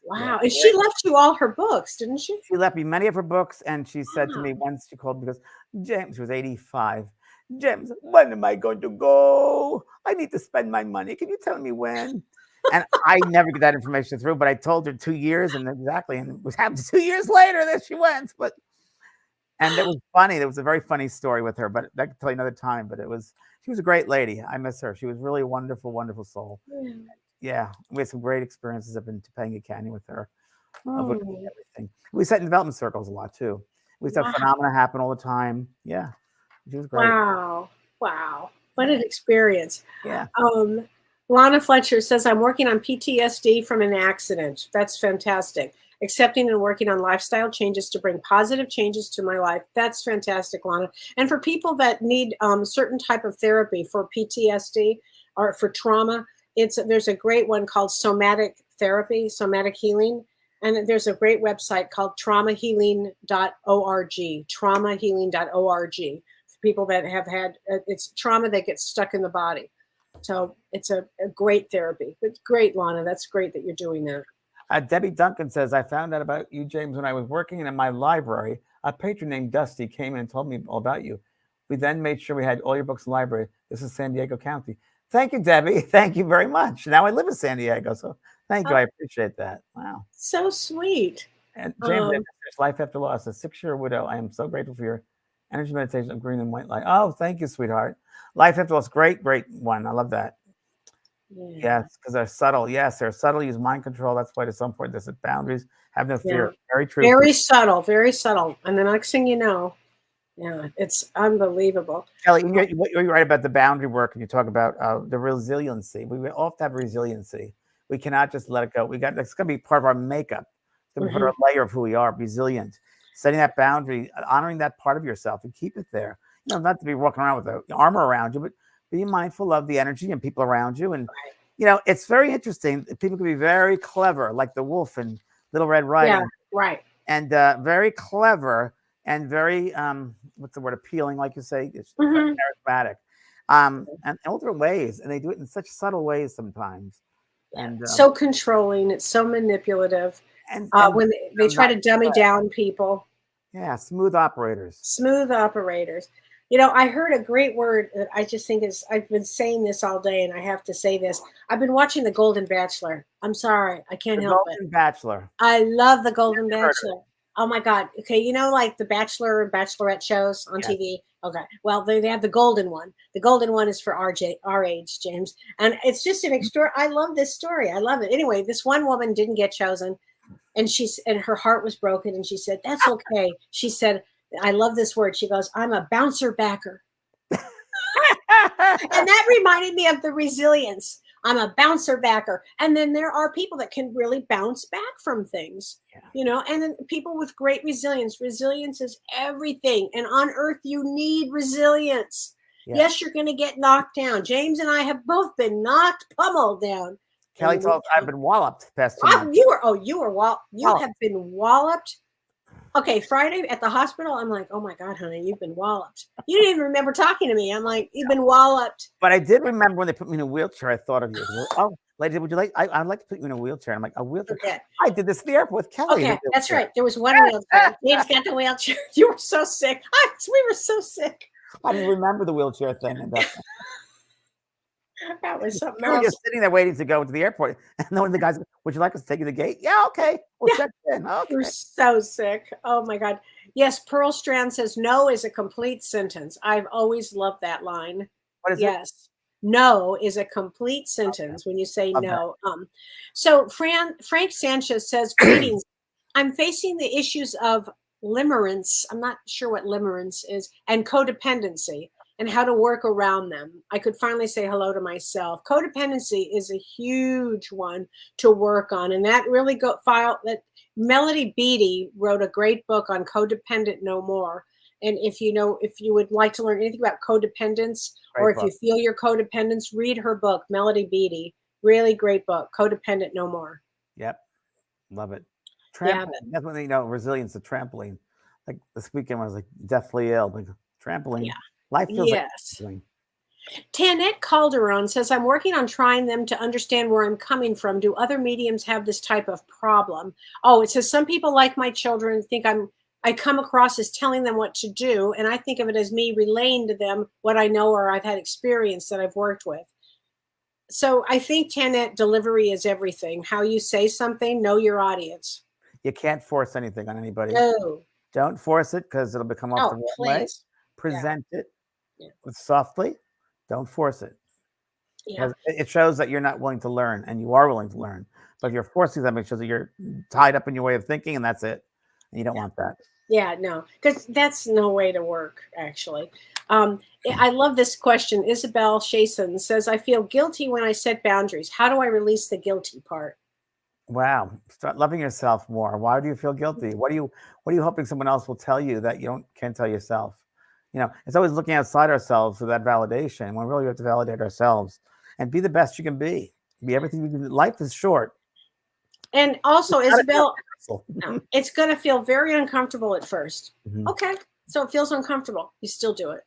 Wow. Yeah. And she left you all her books, didn't she? She left me many of her books, and she said to me once, she called me because James, she was 85. "James, when am I going to go? I need to spend my money. Can you tell me when?" And I never get that information through, but I told her 2 years, and exactly, and it was happened 2 years later that she went. And it was funny. There was a very funny story with her, but I could tell you another time. But she was a great lady. I miss her. She was really a wonderful, wonderful soul. Yeah, we had some great experiences up in Topanga Canyon with her. Of everything. We sat in development circles a lot too. We used to have phenomena happen all the time. Yeah, she was great. Wow. Wow. What an experience. Yeah. Lana Fletcher says, "I'm working on PTSD from an accident." That's fantastic. "Accepting and working on lifestyle changes to bring positive changes to my life." That's fantastic, Lana. And for people that need certain type of therapy for PTSD or for trauma, there's a great one called somatic therapy, somatic healing. And there's a great website called traumahealing.org, traumahealing.org, for people that have had, it's trauma that gets stuck in the body. So it's a great therapy. It's great, Lana. That's great that you're doing that. Debbie Duncan says, "I found out about you, James, when I was working in my library. A patron named Dusty came in and told me all about you. We then made sure we had all your books in the library. This is San Diego County." Thank you, Debbie. Thank you very much. Now I live in San Diego, so thank you. I appreciate that. Wow. So sweet. And James, Life After Loss, a 6-year widow. I am so grateful for your energy meditation of green and white light. Oh, thank you, sweetheart. Life After Loss, great one. I love that. Yeah. Yes, because they're subtle. Yes, they're subtle. Use mind control. That's why it's so important to set boundaries. Have no fear. Yeah. Very true. Very subtle. Very subtle. And the next thing you know, it's unbelievable. Kelly, you're right about the boundary work, and you talk about the resiliency. We all have to have resiliency. We cannot just let it go. It's going to be part of our makeup. It's going to be part of our layer of who we are. Resilient, setting that boundary, honoring that part of yourself, and keep it there. Not to be walking around with the armor around you, but be mindful of the energy and people around you. And it's very interesting. People can be very clever, like the wolf in Little Red Riding. Yeah, right. And very clever. And very, what's the word, appealing, like you say, it's charismatic, and all different ways, and they do it in such subtle ways sometimes. And so controlling, it's so manipulative. And when they try to dummy down people. Yeah, smooth operators. Smooth operators. I heard a great word that I just think is, I've been saying this all day, and I have to say this. I've been watching The Golden Bachelor. I'm sorry, I can't help it. Golden Bachelor. I love The Golden Bachelor. Oh my God. Okay. Like the Bachelor and Bachelorette shows on TV. Okay. Well, they have the golden one. The golden one is for our age, James. And it's just an I love this story. I love it. Anyway, this one woman didn't get chosen, and her heart was broken. And she said, "That's okay." She said, I love this word. She goes, "I'm a bouncer backer." And that reminded me of the resilience. I'm a bouncer backer. And then there are people that can really bounce back from things, and then people with great resilience. Resilience is everything. And on earth, you need resilience. Yeah. Yes, you're going to get knocked down. James and I have both been pummeled down. Kelly told I've been walloped past 2 months. You have been walloped. Okay, Friday at the hospital, I'm like, "Oh my God, honey, you've been walloped." You didn't even remember talking to me. I'm like, "You've been walloped." But I did remember when they put me in a wheelchair, I thought of you. "Oh, lady, would you like, I'd like to put you in a wheelchair." I'm like, "A wheelchair?" Okay. I did this at the airport with Kelly. Okay, that's right. There was one wheelchair. James got the wheelchair. You were so sick. We were so sick. I didn't remember the wheelchair thing. That was something We were else. just sitting there waiting to go to the airport, and then one of the guys, would you like us to take you to the gate? Yeah, okay. We'll Yeah. check in. You're Okay. so sick. Oh my God. Yes, Pearl Strand says no is a complete sentence. I've always loved that line. What is it? Yes. No is a complete sentence when you say Love that. no. So Frank Sanchez says, greetings. I'm facing the issues of limerence. I'm not sure what limerence is, and codependency and how to work around them. I could finally say hello to myself. Codependency is a huge one to work on. And that really that Melody Beattie wrote a great book on codependent no more. And if you would like to learn anything about codependence, or if you feel your codependence, read her book, Melody Beattie. Really great book, Codependent No More. Yep. Love it. Yeah, Trampoline. Definitely, resilience of trampoline. Like this weekend, I was like deathly ill. Like trampoline. Yeah. Life feels Yes. like Tanette Calderon says, I'm working on trying them to understand where I'm coming from. Do other mediums have this type of problem? Oh, it says some people, like my children, think I come across as telling them what to do, and I think of it as me relaying to them what I know or I've had experience that I've worked with. So I think, Tanette, delivery is everything. How you say something, know your audience. You can't force anything on anybody. No. Don't force it because it'll become off the wrong way. Please. Present it Yeah. softly. Don't force it. Yeah. It shows that you're not willing to learn, and you are willing to learn. But if you're forcing them, it shows that you're tied up in your way of thinking, and that's it. And you don't want that. Yeah, no, because that's no way to work, actually. I love this question. Isabel Shason says, I feel guilty when I set boundaries. How do I release the guilty part? Wow. Start loving yourself more. Why do you feel guilty? What are you hoping someone else will tell you that you can't tell yourself? It's always looking outside ourselves for that validation, when really we have to validate ourselves and be the best you can be. Be everything you can. Life is short. And also, Isabel, it's going to feel very uncomfortable at first. Mm-hmm. Okay. So it feels uncomfortable. You still do it.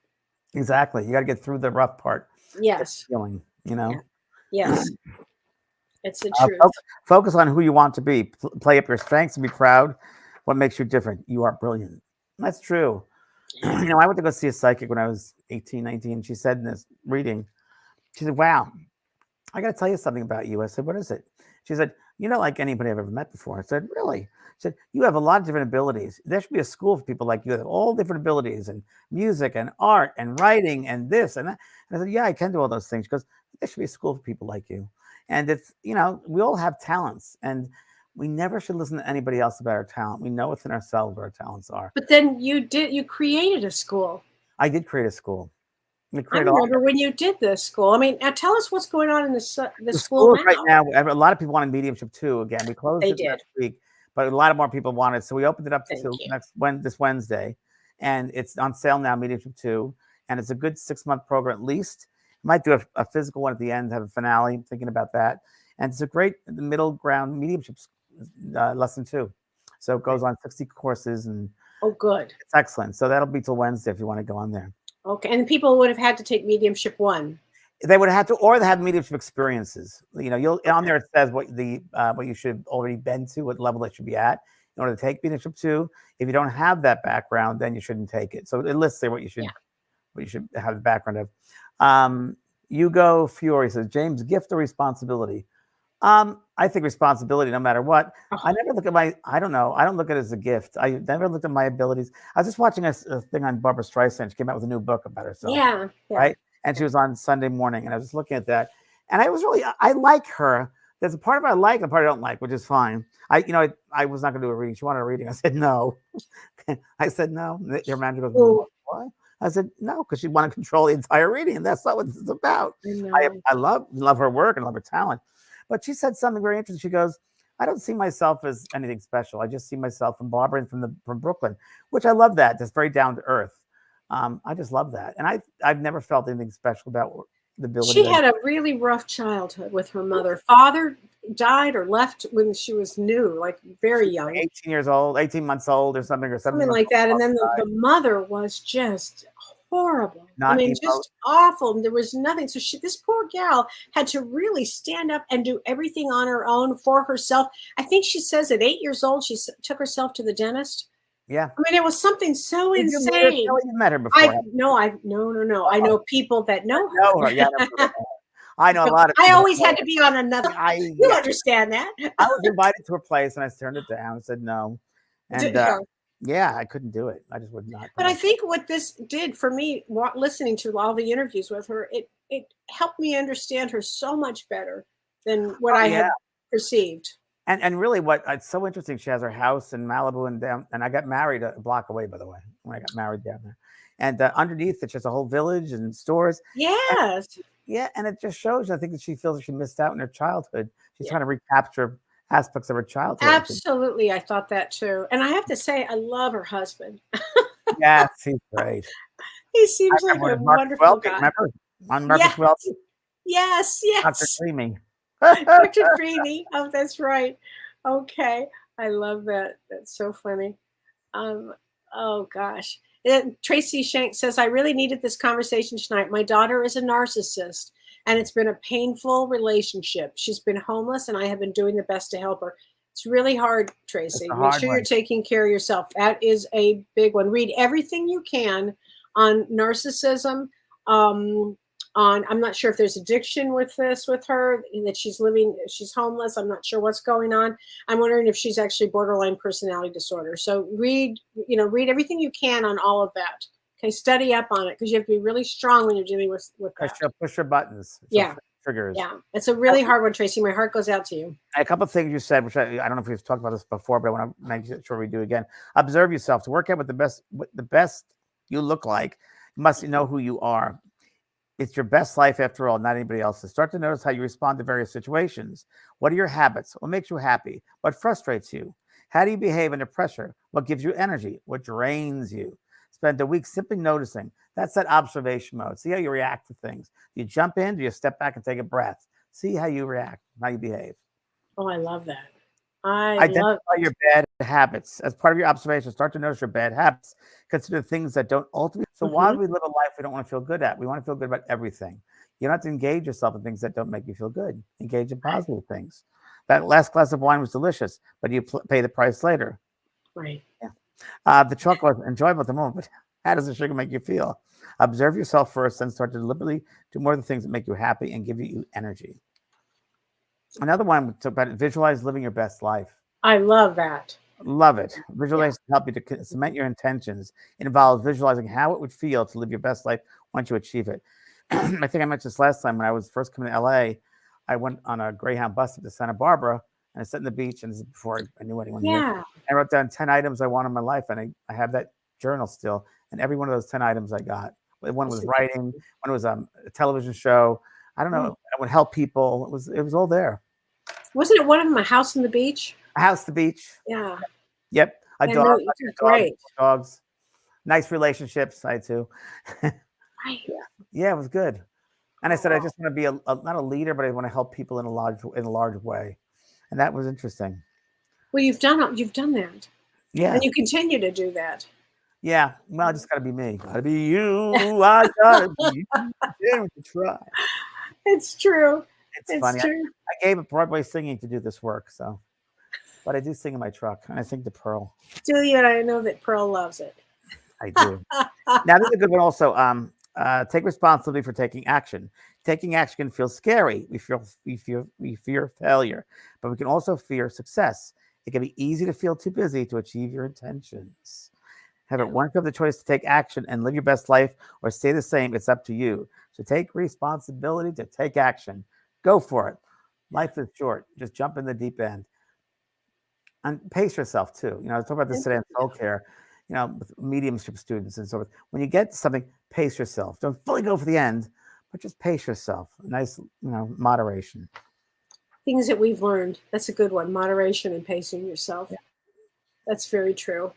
Exactly. You got to get through the rough part. Yes. Feeling, Yeah. Yes. It's the truth. Focus on who you want to be. Play up your strengths and be proud. What makes you different? You are brilliant. That's true. I went to go see a psychic when I was 18, 19. She said in this reading, she said, wow, I got to tell you something about you. I said, what is it? She said, you're not like anybody I've ever met before. I said, really? She said, you have a lot of different abilities. There should be a school for people like you that have all different abilities, and music and art and writing and this and that. And I said, yeah, I can do all those things. She goes, there should be a school for people like you. And it's, we all have talents, and we never should listen to anybody else about our talent. We know within ourselves what our talents are. But then you created a school. I did create a school. I remember when you did this school. I mean, now tell us what's going on in the school now. Right now. A lot of people wanted mediumship too. Again, we closed it last week, but a lot more people wanted. So we opened it up to this Wednesday, and it's on sale now, Mediumship 2. And it's a good 6-month program at least. Might do a physical one at the end, have a finale. I'm thinking about that. And it's a great middle ground mediumship lesson 2. So it goes on 60 courses, and good. It's excellent. So that'll be till Wednesday if you want to go on there. Okay, and people would have had to take Mediumship 1. They would have had to, or they had mediumship experiences. You'll on there it says what you should have already been to, what level they should be at in order to take Mediumship 2. If you don't have that background, then you shouldn't take it. So it lists there what you should have the background of. Hugo Fiore says, James, gift or responsibility? I think responsibility, no matter what. I never look at I don't look at it as a gift. I never looked at my abilities. I was just watching a thing on Barbara Streisand. She came out with a new book about herself. Yeah. Right. And she was on Sunday morning, and I was just looking at that. And I like her. There's a part of her I like and a part I don't like, which is fine. I was not going to do a reading. She wanted a reading. I said, no. I said, no. Your manager goes, why? I said, no, because she wanted to control the entire reading. And that's not what this is about. I love her work and love her talent. But she said something very interesting. She goes, I don't see myself as anything special. I just see myself from Barbara and from Brooklyn, which I love that. Just very down to earth. I just love that. And I've never felt anything special about the ability. She had a really rough childhood with her mother. Father died or left when she was new, like very young. Like 18 months old or something. Something like that. And then the mother was just horrible. Just awful. There was nothing. So this poor gal had to really stand up and do everything on her own for herself. I think she says at 8 years old, she took herself to the dentist. Yeah. It was something so insane. You met her before. No. I know people that know her. I know her. Yeah, I know a lot of I people. always had to be on another. You Yeah, understand that. I was invited to a place and I turned it down and said no. And Yeah. yeah, I couldn't do it. I just would not. But I think what this did for me, listening to all the interviews with her, it helped me understand her so much better than what Oh, I yeah. had perceived. And really, what it's so interesting. She has her house in Malibu and down. And I got married a block away, by the way, when I got married down there. And underneath, it's just a whole village and stores. And, Yes. yeah, and it just shows. I think that she feels like she missed out in her childhood. She's Yeah. trying to recapture aspects of her childhood. Absolutely, I thought that too. And I have to say, I love her husband. Yes, he's great. He seems I like remember a when Marcus wonderful Welby, guy. remember? On Marcus Yes, Welby, yes, Dr. yes. Dreamy. Dr. Dreamy. Oh, that's right. Okay. I love that. That's so funny. Um, oh gosh. Tracy Shank says, I really needed this conversation tonight. My daughter is a narcissist and it's been a painful relationship. She's been homeless and I have been doing the best to help her. It's really hard, Tracy. It's a Make hard sure one. you're taking care of yourself. That is a big one. Read everything you can on narcissism. I'm not sure if there's addiction with her, that she's homeless. I'm not sure what's going on. I'm wondering if she's actually borderline personality disorder. So read everything you can on all of that. Okay, study up on it because you have to be really strong when you're dealing with that. She'll push your buttons. Yeah. Triggers. Yeah, it's a really hard one, Tracy. My heart goes out to you. A couple of things you said, which I don't know if we've talked about this before, but I want to make sure we do again. Observe yourself. To work out what the best you look like, you must know who you are. It's your best life after all, not anybody else's. Start to notice how you respond to various situations. What are your habits? What makes you happy? What frustrates you? How do you behave under pressure? What gives you energy? What drains you? Spend a week simply noticing. That's that observation mode. See how you react to things. Do you jump in? Do you step back and take a breath? See how you react, how you behave. Oh, I love that. Identify your bad habits. As part of your observation, start to notice your bad habits. Consider things that don't ultimately. So why do we live a life we don't want to feel good at? We want to feel good about everything. You don't have to engage yourself in things that don't make you feel good. Engage in positive things. That last glass of wine was delicious, but you pay the price later. Right. Yeah. The chocolate was enjoyable at the moment, but how does the sugar make you feel? Observe yourself first, then start to deliberately do more of the things that make you happy and give you energy. Another one, we talk about visualize living your best life. I love that. Love it. Visualization help you to cement your intentions. It involves visualizing how it would feel to live your best life once you achieve it. I think I mentioned this last time when I was first coming to LA. I went on a Greyhound bus to Santa Barbara and I sat on the beach. And this is before I knew anyone here. I wrote down 10 items I want in my life. And I have that journal still. And every one of those 10 items I got. One was writing, one was a television show. I don't know. I would help people. It was all there. Wasn't it one of them a house on the beach? A house, the beach. Yeah. Yep. A dog. Great. Dogs. Nice relationships. I had too. Right. Yeah, it was good. And I said, I just want to be not a leader, but I want to help people in a large way. And that was interesting. Well, you've done that. Yeah. And you continue to do that. Yeah. Well, I just got to be me. Got to be you. I got to be you. Dare to try. It's true. It's funny. True. I gave up Broadway singing to do this work, so. But I do sing in my truck, and I sing to Pearl. Do you? And I know that Pearl loves it. I do. Now, this is a good one also. Take responsibility for taking action. Taking action can feel scary. We fear failure, but we can also fear success. It can be easy to feel too busy to achieve your intentions. However, once you have the choice to take action and live your best life or stay the same, it's up to you. So take responsibility to take action. Go for it. Life is short. Just jump in the deep end. And pace yourself too. I talk about this today in soul care, with mediumship students and so forth. When you get something, pace yourself. Don't fully go for the end, but just pace yourself. Nice, moderation. Things that we've learned. That's a good one. Moderation and pacing yourself. Yeah. That's very true.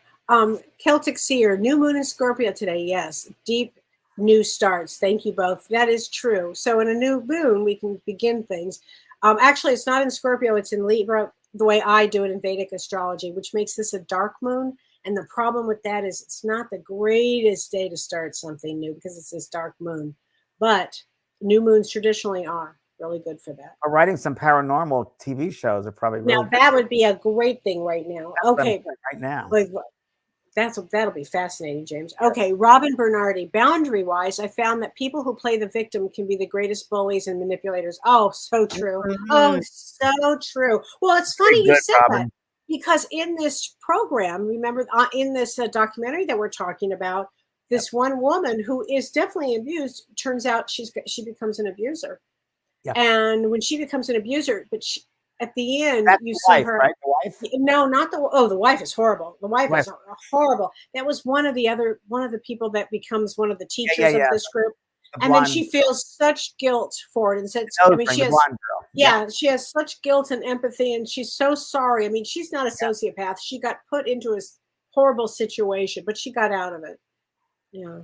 Celtic Seer, new moon in Scorpio today. Yes. Deep new starts. Thank you both. That is true. So in a new moon, we can begin things. Actually, it's not in Scorpio. It's in Libra, the way I do it in Vedic astrology, which makes this a dark moon. And the problem with that is it's not the greatest day to start something new because it's this dark moon. But new moons traditionally are really good for that. Or writing some paranormal TV shows are probably really now that would be a great thing right now. Okay, right now. That'll be fascinating, James. Okay, Robin Bernardi. Boundary-wise, I found that people who play the victim can be the greatest bullies and manipulators. Oh, so true. Oh, so true. Well, it's funny you good, said that Robin. because in this program, remember, in this documentary that we're talking about, this one woman who is definitely abused, turns out she becomes an abuser. Yeah. And when she becomes an abuser, but at the end, That's you the see wife, her. right? The wife? No, not the wife is horrible. The wife Wife. is horrible. That was one of the people that becomes one of the teachers yeah. of this group. The And then blonde, she feels such guilt for it and says, nose I mean, ring, she the has, blonde girl. yeah, she has such guilt and empathy, and she's so sorry. I mean, she's not a sociopath. She got put into a horrible situation, but she got out of it. Yeah.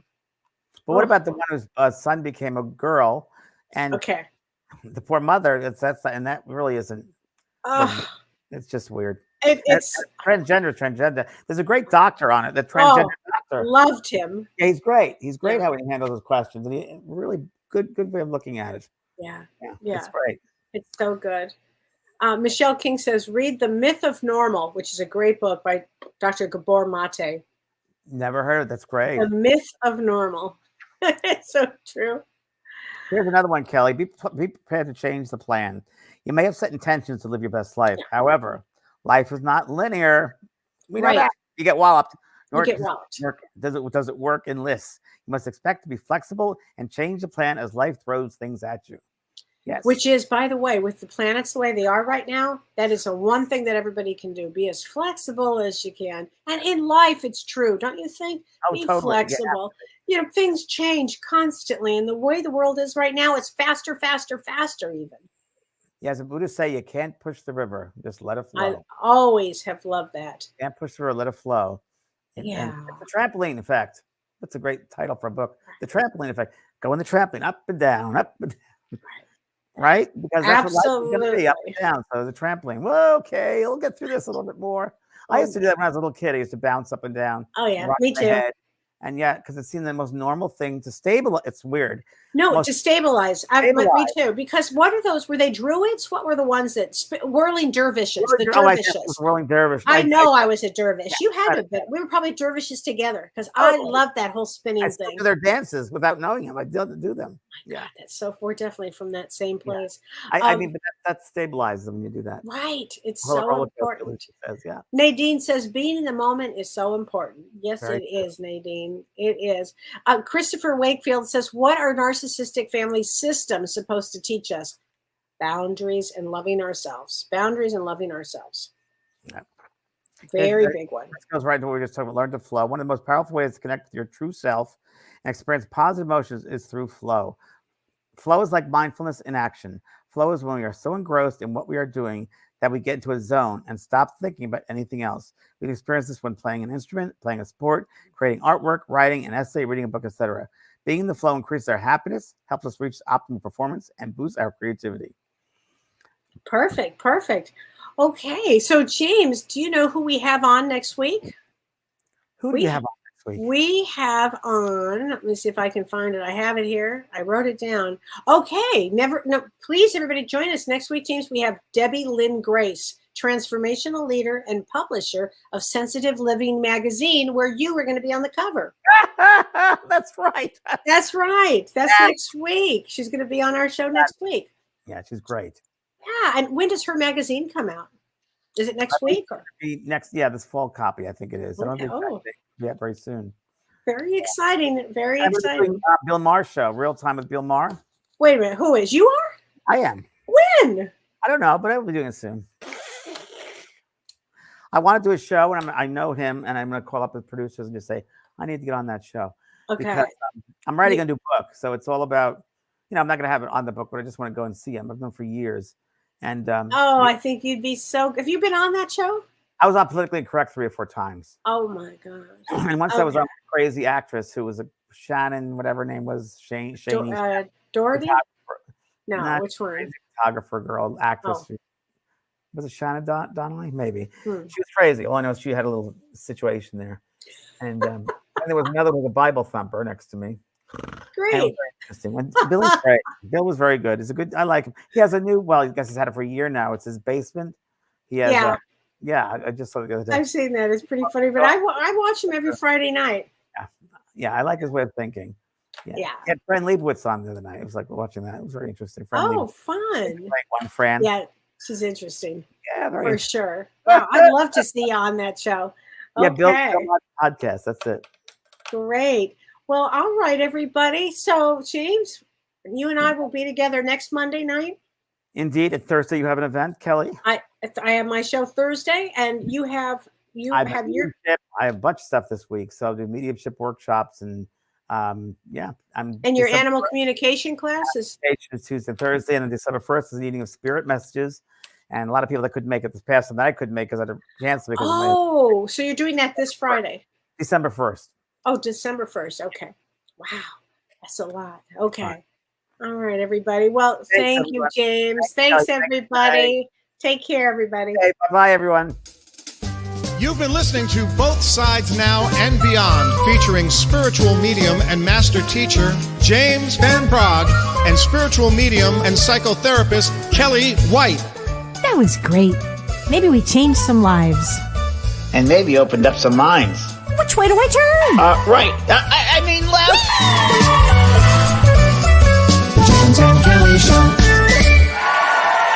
But what about the one whose son became a girl, and Okay. the poor mother? And that really isn't. It's just weird. It's Transgender. There's a great doctor on it. The transgender doctor. Loved him. Yeah, he's great. He's great Yeah. how he handles those questions, and he really good way of looking at it. Yeah. It's great. It's so good. Michelle King says, read The Myth of Normal, which is a great book by Dr. Gabor Mate. Never heard. That's great. The Myth of Normal. It's so true. Here's another one, Kelly. Be prepared to change the plan. You may have set intentions to live your best life. Yeah. However, life is not linear. We know Right. that. You get walloped. You get walloped. Does it work in lists? You must expect to be flexible and change the plan as life throws things at you. Yes. Which is, by the way, with the planets the way they are right now, that is the one thing that everybody can do. Be as flexible as you can. And in life, it's true, don't you think? Oh, Be totally. flexible. Yeah. You know, things change constantly. And the way the world is right now, it's faster even. Yeah, as the Buddhists say, you can't push the river. Just let it flow. I always have loved that. You can't push the river, let it flow. And the trampoline effect. That's a great title for a book. The trampoline effect. Go in the trampoline, up and down, up and down. Right? Because that's what life is going to be, up and down. So the trampoline. Well, okay, we'll get through this a little bit more. I used to do that when I was a little kid. I used to bounce up and down. Oh, yeah, me too. And because it seemed the most normal thing to stabilize. It's weird. No, to stabilize. Me too. Because what are those? Were they druids? What were the ones that whirling dervishes? The dervishes. Whirling dervish. I know I was a dervish. You had to, but we were probably dervishes together because I loved that whole spinning thing. Their dances without knowing them. I did do them. God, that's so. We're definitely from that same place. I mean, but that stabilizes them when you do that. Right. It's so important. Says, yeah. Nadine says being in the moment is so important. Yes, it is, Nadine. It is. Christopher Wakefield says, what are narcissistic family systems supposed to teach us? Boundaries and loving ourselves. Boundaries and loving ourselves. Yeah. Very big one. This goes right to what we were just talking about. Learn to flow. One of the most powerful ways to connect with your true self and experience positive emotions is through flow. Flow is like mindfulness in action. Flow is when we are so engrossed in what we are doing that we get into a zone and stop thinking about anything else. We experience this when playing an instrument, playing a sport, creating artwork, writing an essay, reading a book, etc. Being in the flow increases our happiness, helps us reach optimal performance, and boosts our creativity. Perfect. Okay, so James, do you know who we have on next week? Who do you have on next week? We have on, let me see if I can find it. I have it here. I wrote it down. Okay, please everybody join us next week, James. We have Debbie Lynn Grace, transformational leader and publisher of Sensitive Living magazine, where you were going to be on the cover. That's right. That's right. That's next week. She's going to be on our show next week. Yeah, she's great. Yeah, and when does her magazine come out? Is it next week or this fall copy? I think it is. Okay. I don't think very soon. Very exciting. Very exciting. Doing, Bill Maher show, Real Time with Bill Maher. Wait a minute. Who is? You are? I am. When? I don't know, but I will be doing it soon. I want to do a show, and I know him, and I'm going to call up the producers and just say, I need to get on that show. Okay. Because, I'm writing a new book, so it's all about, I'm not going to have it on the book, but I just want to go and see him. I've known for years. And I think you'd be so. Have you been on that show? I was on Politically Incorrect 3 or 4 times. Oh my god! And once I was on a crazy actress who was a Shannon, whatever her name was, Doherty. No, which one? Photographer girl, actress. Oh. Was it Shannon Donnelly? Maybe. She was crazy. All I know is she had a little situation there, and and there was another with a Bible thumper next to me. Great. Interesting. Bill's great. Bill was very good. I like him. He has a new, I guess he's had it for a year now. It's his basement. He has Yeah, I just saw it the other day. I've seen that. It's pretty funny, but I watch him every Friday night. Yeah, I like his way of thinking. Yeah. He had Fran Lebowitz on the other night. It was like watching that. It was very interesting. Fran Oh, Lebowitz. fun. Like one Fran. Yeah, she's interesting. Yeah, very For interesting. sure. Wow, I'd love to see you on that show. Yeah, Okay. Bill podcast. That's it. Great. Well, all right, everybody. So, James, you and I will be together next Monday night. Indeed, at Thursday you have an event, Kelly. I have my show Thursday, and you have your. I have a bunch of stuff this week, so I'll do mediumship workshops and I'm. And your animal communication class is Tuesday and Thursday, and then December 1st is the eating of spirit messages, and a lot of people that couldn't make it this past time that I couldn't make because I had a chance because so you're doing that this Friday, December 1st. Oh, December 1st. Okay. Wow, that's a lot. Okay. All right, everybody. Well, thank you, James. Thanks, everybody. Take care, everybody. Okay, bye-bye, everyone. You've been listening to Both Sides Now and Beyond, featuring spiritual medium and master teacher James Van Praagh and spiritual medium and psychotherapist Kellee White. That was great. Maybe we changed some lives. And maybe opened up some minds. Which way do I turn? Right. I mean left. The James and Kellee Show.